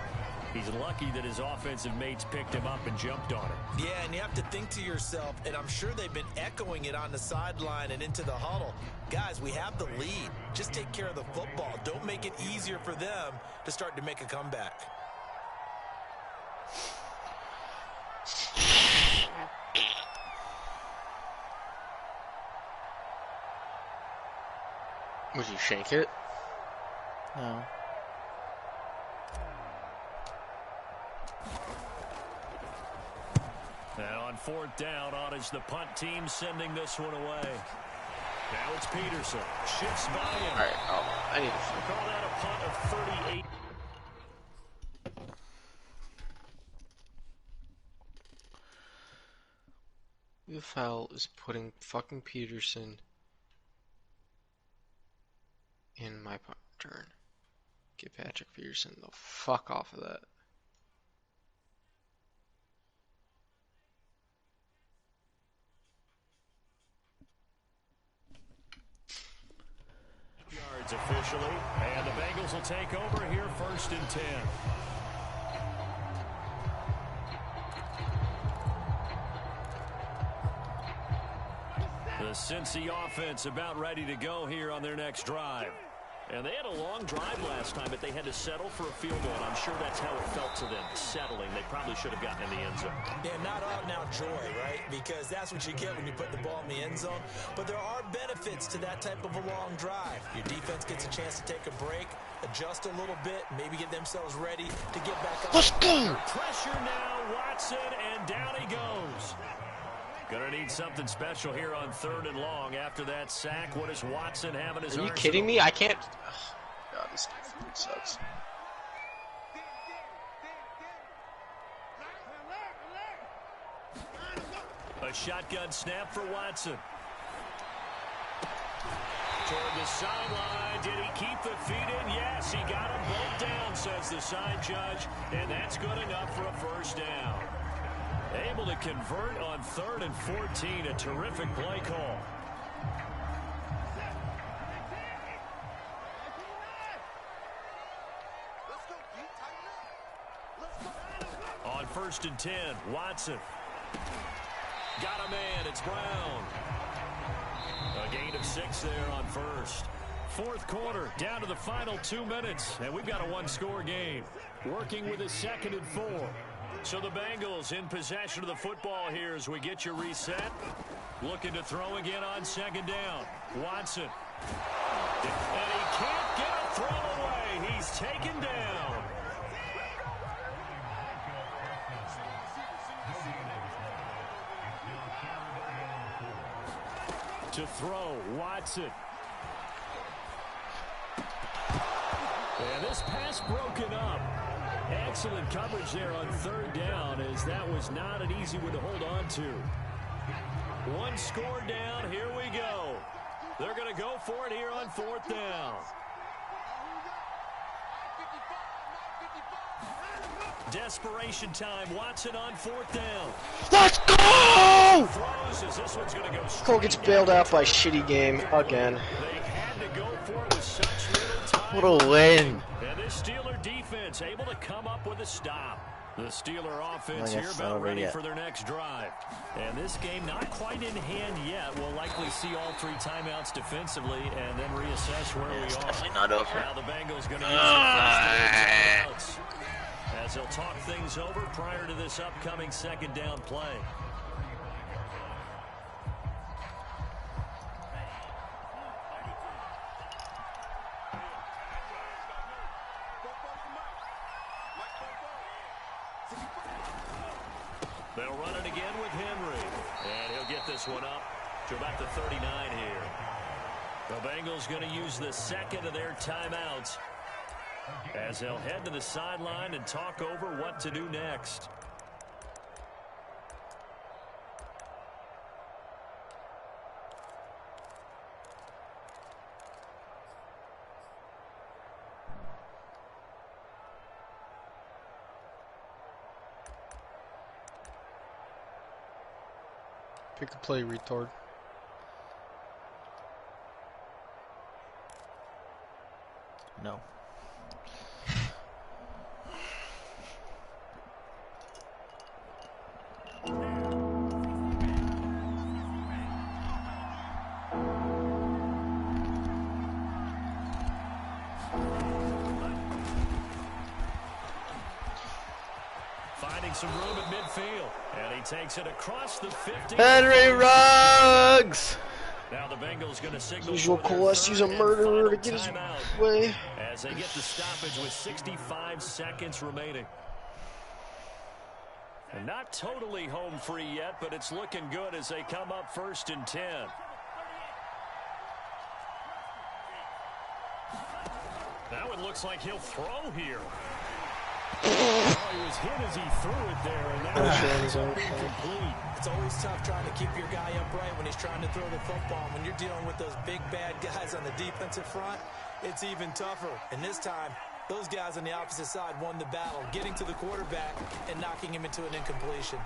He's lucky that his offensive mates picked him up and jumped on him. Yeah, and you have to think to yourself, and I'm sure they've been echoing it on the sideline and into the huddle. Guys, we have the lead. Just take care of the football. Don't make it easier for them to start to make a comeback. Would you shake it? No. And on 4th down, on is the punt team sending this one away. Now it's Peterson. Shifts by him. Alright, I need to Call that a punt of 38. The foul is putting fucking Peterson in my punt turn. Get Patrick Peterson the fuck off of that. Yards officially, and the Bengals will take over here 1st and 10. The Cincy offense about ready to go here on their next drive. And they had a long drive last time, but they had to settle for a field goal, and I'm sure that's how it felt to them, settling. They probably should have gotten in the end zone. Yeah, not out now joy, right? Because that's what you get when you put the ball in the end zone. But there are benefits to that type of a long drive. Your defense gets a chance to take a break, adjust a little bit, maybe get themselves ready to get back on. Let's go! Pressure now, Watson, and down he goes. Gonna need something special here on 3rd and long. After that sack, what does Watson have in his Are you arsenal? kidding me? I can't. Oh, God, this game sucks. A shotgun snap for Watson. Toward the sideline. Did he keep the feet in? Yes, he got them both down, says the side judge. And that's good enough for a first down. Able to convert on 3rd and 14. A terrific play call. On 1st and 10, Watson. Got a man. It's Brown. A gain of 6 there on 1st. 4th quarter, down to the final 2 minutes, and we've got a one-score game. Working with a 2nd and 4. So the Bengals in possession of the football here as we get you reset. Looking to throw again on 2nd down. Watson. And he can't get a throw away. He's taken down. To throw, Watson. And this pass broken up. Excellent coverage there on 3rd down, as that was not an easy one to hold on to. One score down. Here we go. They're going to go for it here on 4th down. Desperation time. Watson on 4th down. Let's go! Throws as this one's going to go Cole gets bailed out by shitty game again. They had to go for it with such little time. What a win. And this Steeler defense able to come up with a stop. The Steeler offense I here guess not about over ready yet. for their next drive. And this game not quite in hand yet. We'll likely see all 3 timeouts defensively and then reassess where we are. Definitely not over. Now the Bengals going to use their first 3 timeouts as they'll talk things over prior to this upcoming 2nd down play. They'll run it again with Henry. And he'll get this one up to about the 39 here. The Bengals going to use the 2nd of their timeouts as they'll head to the sideline and talk over what to do next. Pick a play, retard. No. Finding some room at midfield. And he takes it across the 50. Henry Ruggs! Now the Bengals going to signal Usual for their Cole has to use a 3rd and murderer to final get his timeout way. as they get the stoppage with 65 seconds remaining. And not totally home free yet, but it's looking good as they come up 1st and 10. Now it looks like he'll throw here. Oh, he was hit as he threw it there, and that was incomplete. It's always tough trying to keep your guy upright when he's trying to throw the football. When you're dealing with those big, bad guys on the defensive front, it's even tougher. And this time, those guys on the opposite side won the battle, getting to the quarterback and knocking him into an incompletion.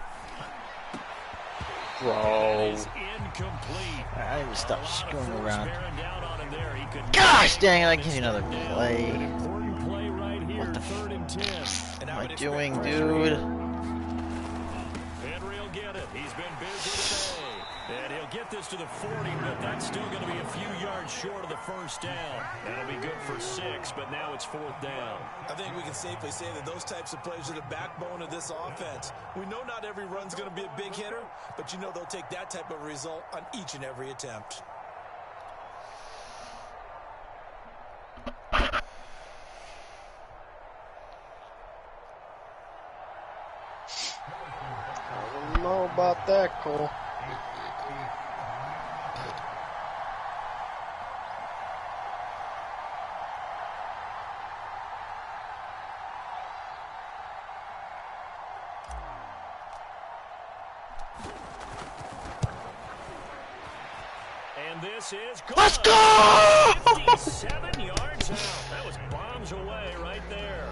Bro. Is incomplete. I need to stop screwing around. Bearing down on him there. He could Gosh dang it, I give you another play. An important play right here, What the 3rd and 10. What am I doing, dude? Henry will get it. He's been busy today. And he'll get this to the 40, but that's still going to be a few yards short of the 1st down. That'll be good for 6, but now it's 4th down. I think we can safely say that those types of plays are the backbone of this offense. We know not every run's going to be a big hitter, but you know they'll take that type of result on each and every attempt. I don't know about that, Cole. this is good. Let's go! 57 yards out. That was bombs away right there.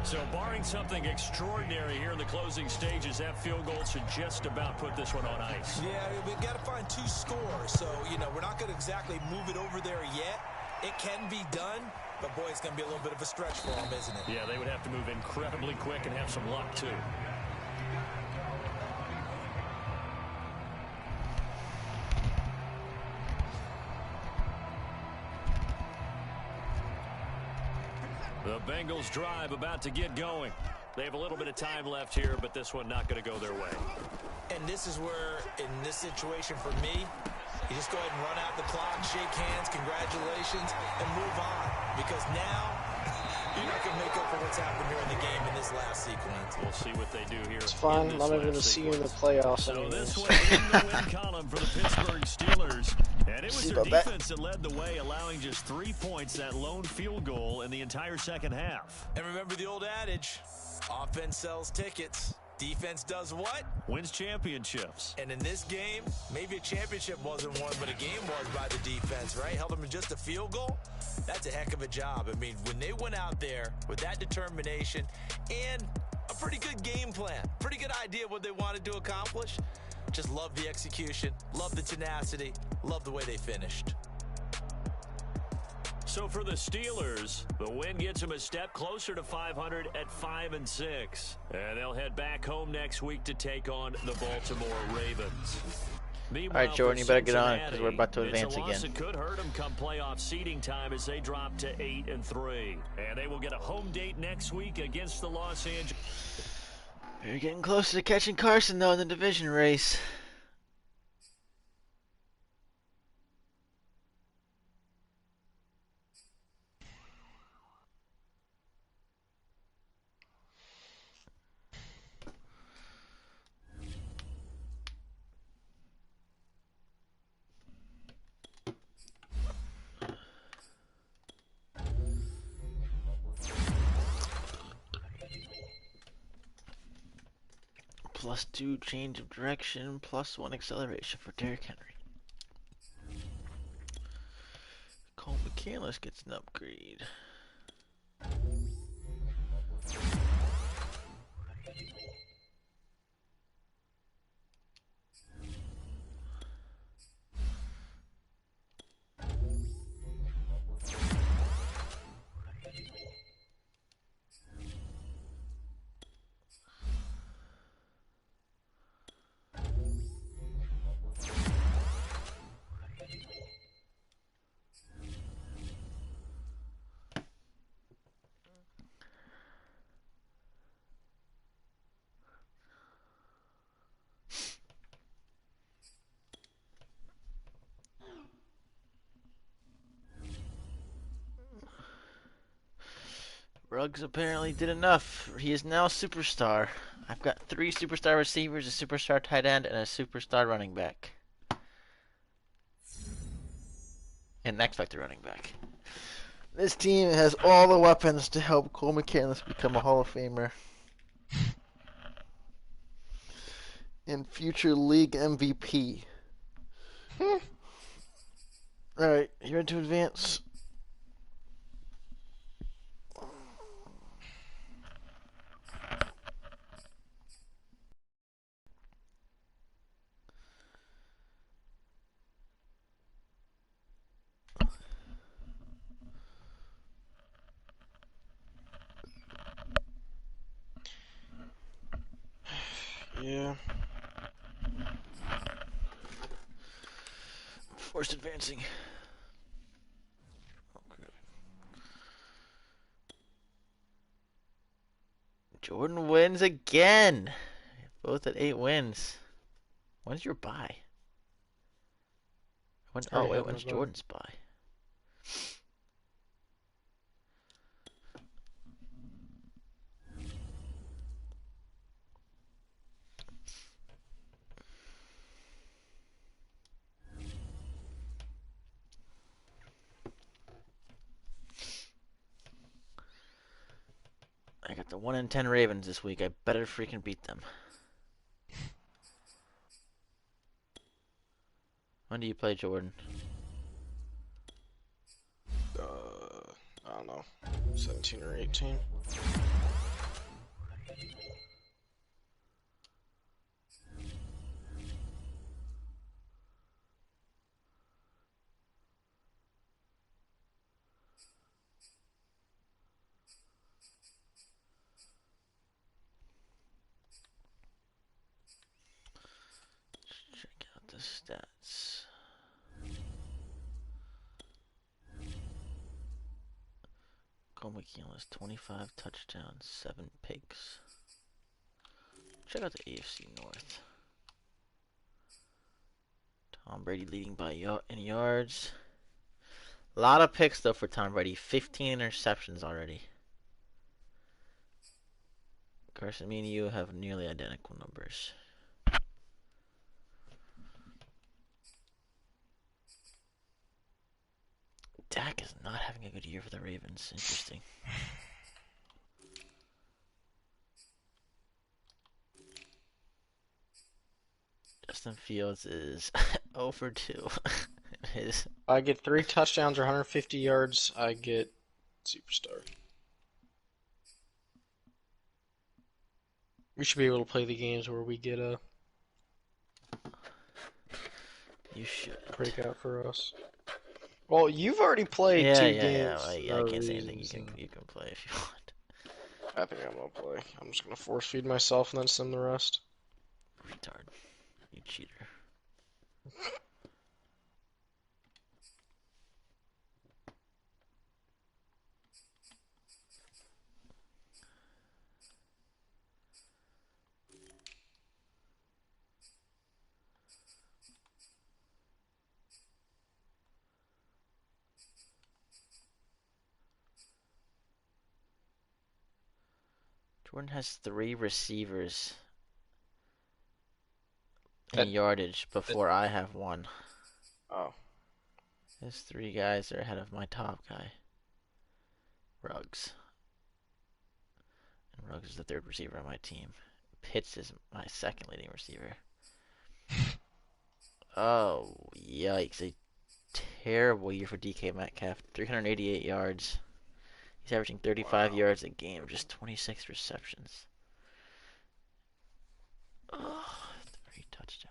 So barring something extraordinary here in the closing stages, that field goal should just about put this one on ice. Yeah, we've got to find 2 scores. So, we're not going to exactly move it over there yet. It can be done, but boy, it's going to be a little bit of a stretch for them, isn't it? Yeah, they would have to move incredibly quick and have some luck, too. The Bengals drive about to get going. They have a little bit of time left here, but this one not going to go their way. And this is where, in this situation for me, you just go ahead and run out the clock, shake hands, congratulations, and move on. Because now, you're not going to make up for what's happened here in the game in this last sequence. We'll see what they do here. It's fine. I'm not even going to see you in the playoffs. So anyways. this one in the win column for the Pittsburgh Steelers. And it was their defense that led the way, allowing just 3 points, that lone field goal in the entire second half. And remember the old adage, offense sells tickets. Defense does what? Wins championships. And in this game, maybe a championship wasn't won, but a game was by the defense, right? Held them to just a field goal. That's a heck of a job. I mean, when they went out there with that determination and a pretty good game plan, pretty good idea of what they wanted to accomplish, just love the execution, love the tenacity, love the way they finished. So for the Steelers, the win gets them a step closer to 500 at 5-6. And they'll head back home next week to take on the Baltimore Ravens. All right, Jordan, you better get on because we're about to advance it's a loss again. that could hurt them come playoff seeding time as they drop to 8-3. And they will get a home date next week against the Los Angeles. We're getting closer to catching Carson, though, in the division race. +2 change of direction, +1 acceleration for Derrick Henry. Cole McCandless gets an upgrade. Ruggs apparently did enough. He is now a superstar. I've got 3 superstar receivers, a superstar tight end, and a superstar running back. And an X-Factor running back. This team has all the weapons to help Cole McCandless become a Hall of Famer. And future league MVP. Alright, you ready to advance? Yeah. Forced advancing. Okay. Jordan wins again. Both at 8 wins. When's your bye? Oh wait, when's Jordan's bye? I got the 1-10 Ravens this week. I better freaking beat them. When do you play Jordan? I don't know, 17 or 18. Check out the stats. Cole McKeon has 25 touchdowns, 7 picks. Check out the AFC North. Tom Brady leading by in yards. A lot of picks though for Tom Brady. 15 interceptions already. Carson, me and you have nearly identical numbers. Dak is not having a good year for the Ravens. Interesting. Justin Fields is 0 for 2. His I get 3 touchdowns or 150 yards, I get superstar. We should be able to play the games where we get a You should breakout for us. Well, you've already played yeah, 2 yeah, games. yeah. I can't say anything. You can play if you want. I think I'm gonna play. I'm just gonna force feed myself and then send the rest. Retard. You cheater. Jordan has 3 receivers in yardage before I have 1. Oh. His 3 guys are ahead of my top guy, Ruggs. And Ruggs is the 3rd receiver on my team. Pitts is my 2nd leading receiver. Oh, yikes. A terrible year for DK Metcalf. 388 yards. He's averaging 35 yards a game, just 26 receptions. Oh, 3 touchdowns.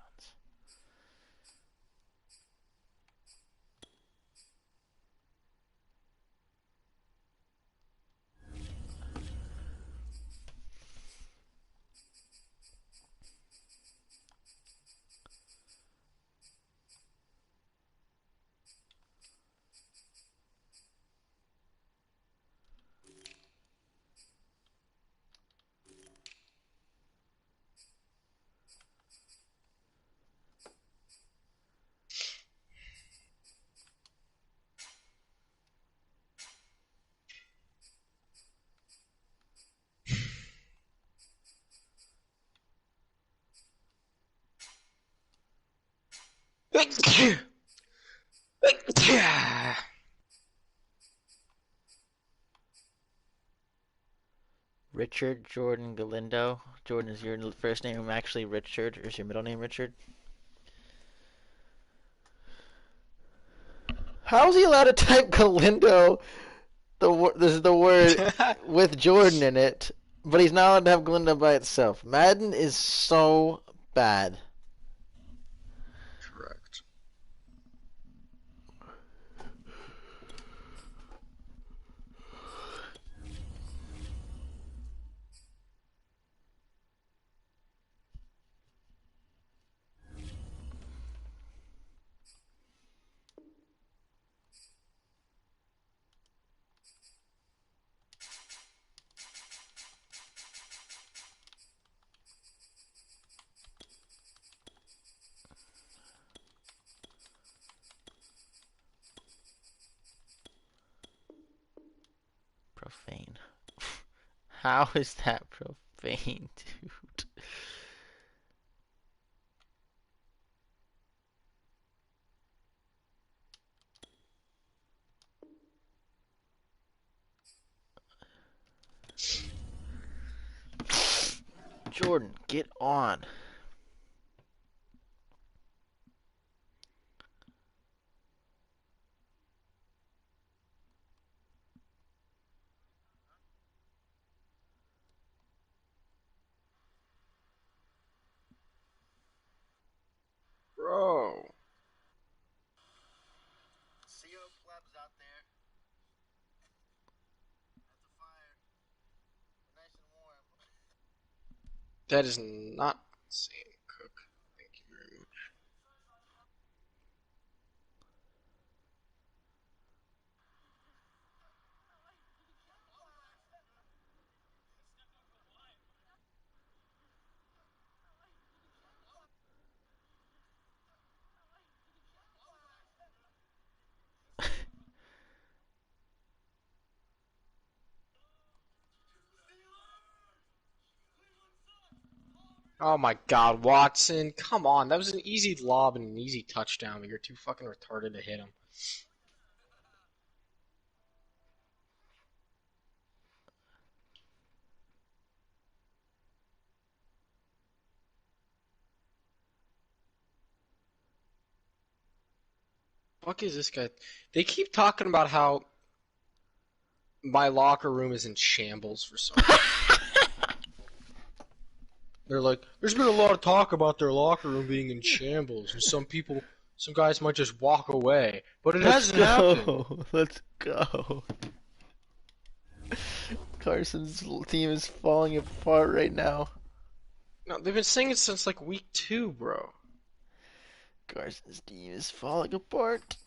Richard Jordan Galindo. Jordan is your first name actually Richard, or is your middle name Richard? How is he allowed to type Galindo? This is the word with Jordan in it, but he's not allowed to have Galindo by itself. Madden is so bad. Correct. Profane. How is that profane, dude? Jordan, get on. That is not Sam Cook. Thank you very much. Oh my God, Watson! Come on, that was an easy lob and an easy touchdown, but you're too fucking retarded to hit him. Fuck is this guy? They keep talking about how my locker room is in shambles for some reason. They're like, there's been a lot of talk about their locker room being in shambles, and some guys might just walk away, but it hasn't happened. Let's go. Carson's team is falling apart right now. No, they've been saying it since like week 2, bro. Carson's team is falling apart.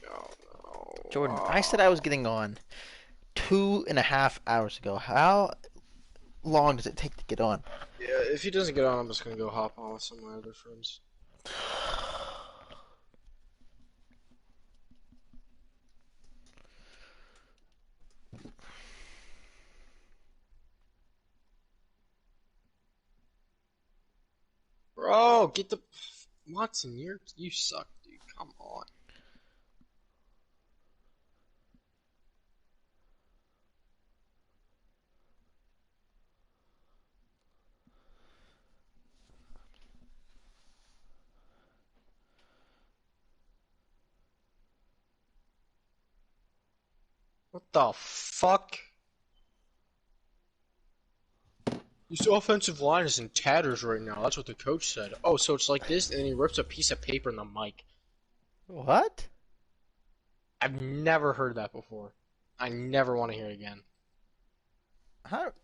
No. Jordan, I said I was getting on 2.5 hours ago. How long does it take to get on? Yeah, if he doesn't get on, I'm just gonna go hop on with some of my other friends. Bro, get the Watson. You suck, dude. Come on. What the fuck? This offensive line is in tatters right now. That's what the coach said. Oh, so it's like this, and then he rips a piece of paper in the mic. What? I've never heard that before. I never want to hear it again.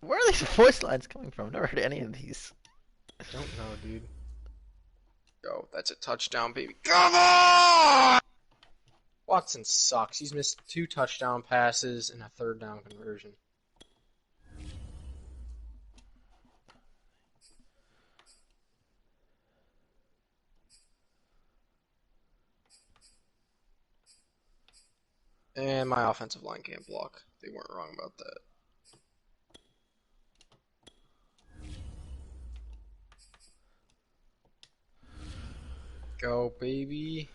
Where are these voice lines coming from? I've never heard any of these. Don't know, dude. Go, that's a touchdown, baby. Come on! Watson sucks. He's missed 2 touchdown passes and a 3rd down conversion. And my offensive line can't block. They weren't wrong about that. Go, baby.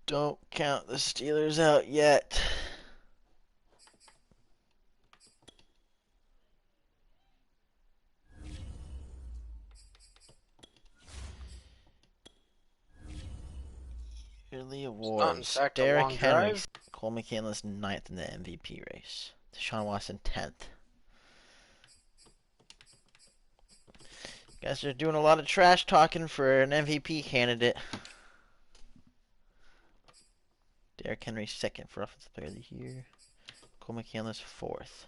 Don't count the Steelers out yet. Yearly awards. fact, a Derrick long Henry, drive. Cole McCandless 9th in the MVP race. Deshaun Watson 10th. Guys are doing a lot of trash talking for an MVP candidate. Derrick Henry 2nd for Offensive Player of the Year. Cole McCandless 4th.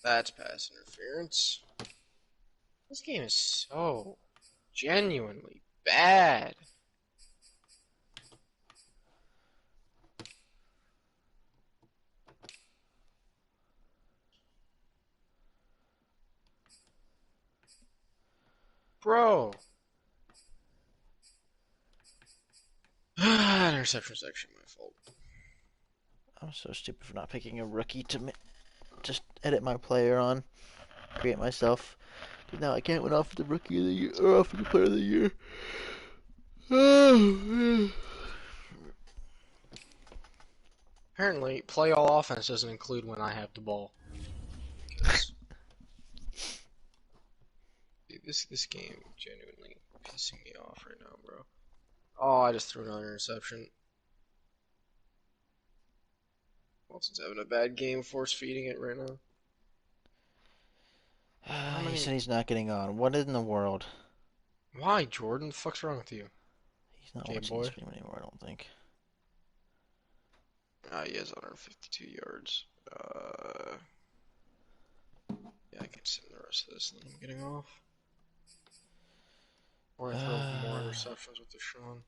That's pass interference. This game is so genuinely bad. Bro. Interception section, my fault. I'm so stupid for not picking a rookie to just edit my player on. Create myself. But now I can't win off the Rookie of the Year or Offensive Player of the Year. Apparently, play all offense doesn't include when I have the ball. Dude, this game genuinely pissing me off right now, bro. Oh, I just threw another interception. Wilson's having a bad game, force feeding it right now. He said he's not getting on. What in the world? Why, Jordan? The fuck's wrong with you? He's not Game watching boy. the stream anymore, I don't think. He has 152 yards. Yeah, I can sim the rest of this and I'm getting off. Or I throw more interceptions with the Sean.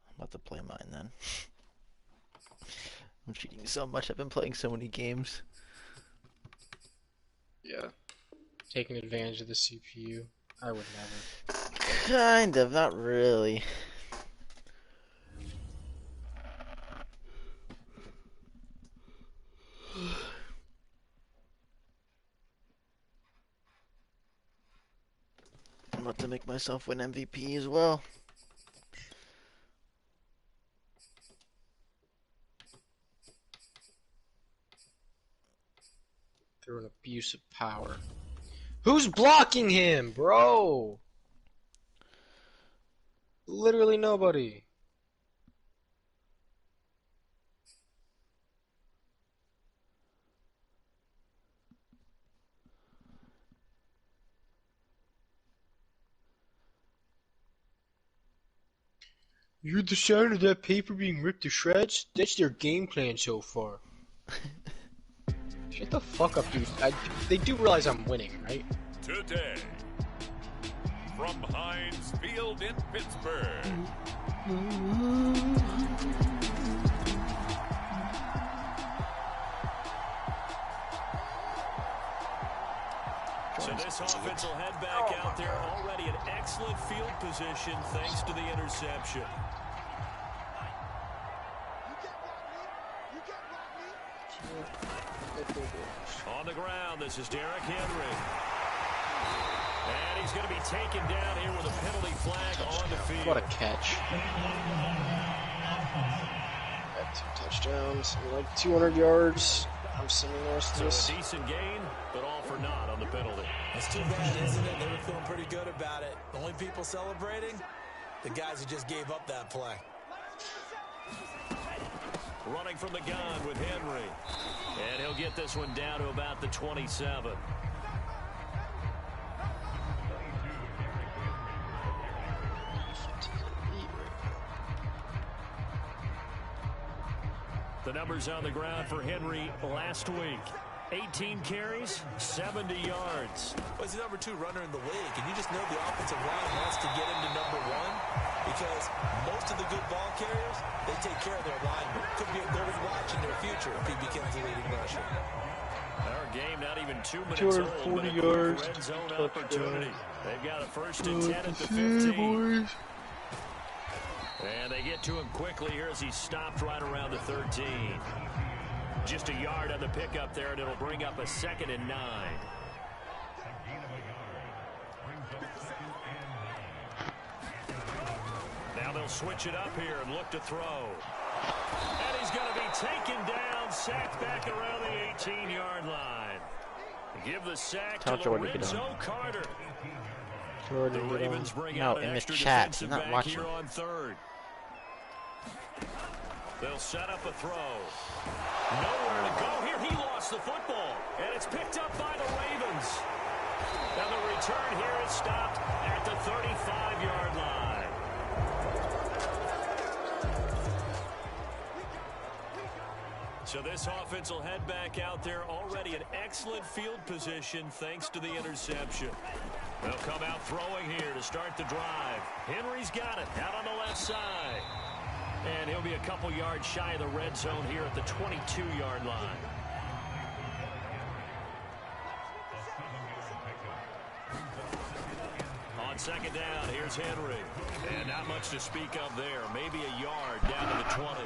I'm about to play mine then. I'm cheating so much. I've been playing so many games. Yeah. Taking advantage of the CPU. I would never. Kind of, not really. I'm about to make myself win MVP as well. Through an abuse of power. Who's blocking him, bro? Literally nobody. You heard the sound of that paper being ripped to shreds? That's their game plan so far. Shut the fuck up, dude. They do realize I'm winning, right? Today, from Heinz Field in Pittsburgh. So this offense will head back out there already in excellent field position thanks to the interception. On the ground, this is Derrick Henry. And he's going to be taken down here with a penalty flag on the field. What a catch. Got 2 touchdowns, like 200 yards. I'm simming the rest of this. So a decent gain, but all for naught on the penalty. It's too bad, isn't it? They were feeling pretty good about it. The only people celebrating, the guys who just gave up that play. Running from the gun with Henry. And he'll get this one down to about the 27. The numbers on the ground for Henry last week. 18 carries, 70 yards. Well, he's the number 2 runner in the league, and you just know the offensive line wants to get him to number 1 because most of the good ball carriers, they take care of their linemen. Could be a golden watch in their future if he becomes the leading rusher. Our game not even 2 minutes old, but a quick red zone opportunity. They've got a 1st and 10 at the 15. And they get to him quickly here as he stopped right around the 13. Just a yard on the pickup there, and it'll bring up a 2nd and 9. Now they'll switch it up here and look to throw. And he's going to be taken down, sacked back around the 18-yard line. Give the sack to Lorenzo Carter. The Ravens bring out an extra defensive back here on 3rd. They'll set up a throw. Nowhere to go here. He lost the football. And it's picked up by the Ravens. And the return here is stopped at the 35-yard line. So this offense will head back out there already in excellent field position thanks to the interception. They'll come out throwing here to start the drive. Henry's got it out on the left side. And he'll be a couple yards shy of the red zone here at the 22-yard line. On 2nd down, here's Henry. And not much to speak of there. Maybe a yard down to the 20.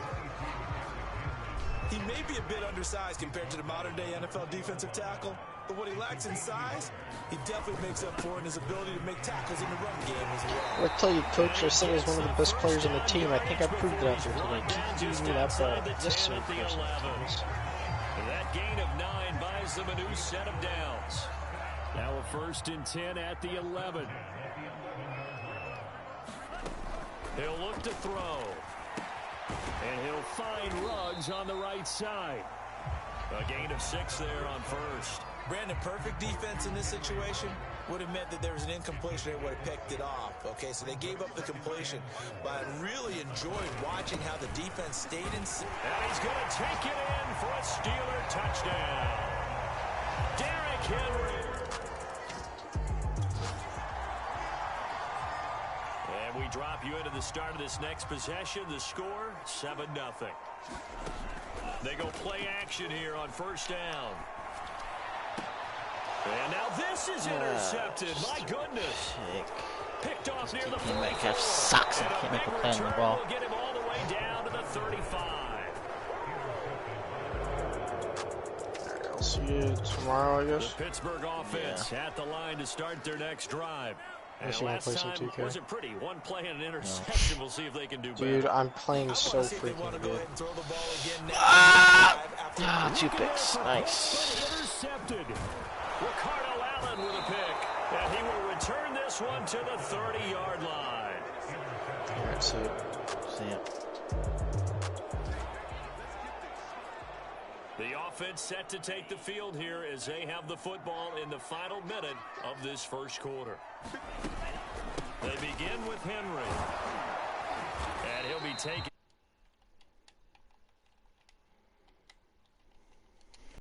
He may be a bit undersized compared to the modern-day NFL defensive tackle, but what he lacks in size, he definitely makes up for in his ability to make tackles in the run game as well. I tell you, Coach, I said he's one of the best players on the team. I think I proved it out there today. Keep giving me that ball. Yes, sir. That gain of 9 buys them a new set of downs. Now a 1st and 10 at the 11. He'll look to throw. And he'll find Ruggs on the right side. A gain of 6 there on first. Brandon, perfect defense in this situation would have meant that there was an incompletion. They would have picked it off. Okay, so they gave up the completion. But I really enjoyed watching how the defense stayed in. And he's going to take it in for a Steeler touchdown. Derrick Henry. And we drop you into the start of this next possession. The score, 7-0. They go play action here on first down. And now this is intercepted. My goodness. Picked off near the 44. Metcalf sucks and can't make a play on the ball. Will get him all the way down to the 35. I'll see you tomorrow, I guess. The Pittsburgh offense at the line to start their next drive. And you wanna last play some time 2K? wasn't pretty. One play and an interception. We'll see if they can do better. Dude, I'm playing so freaking good. Ah, 2 picks. Nice. Intercepted. Ricardo Allen with a pick. And he will return this one to the 30-yard line. Alright, see it. See ya. The offense set to take the field here as they have the football in the final minute of this first quarter. They begin with Henry. And he'll be taken.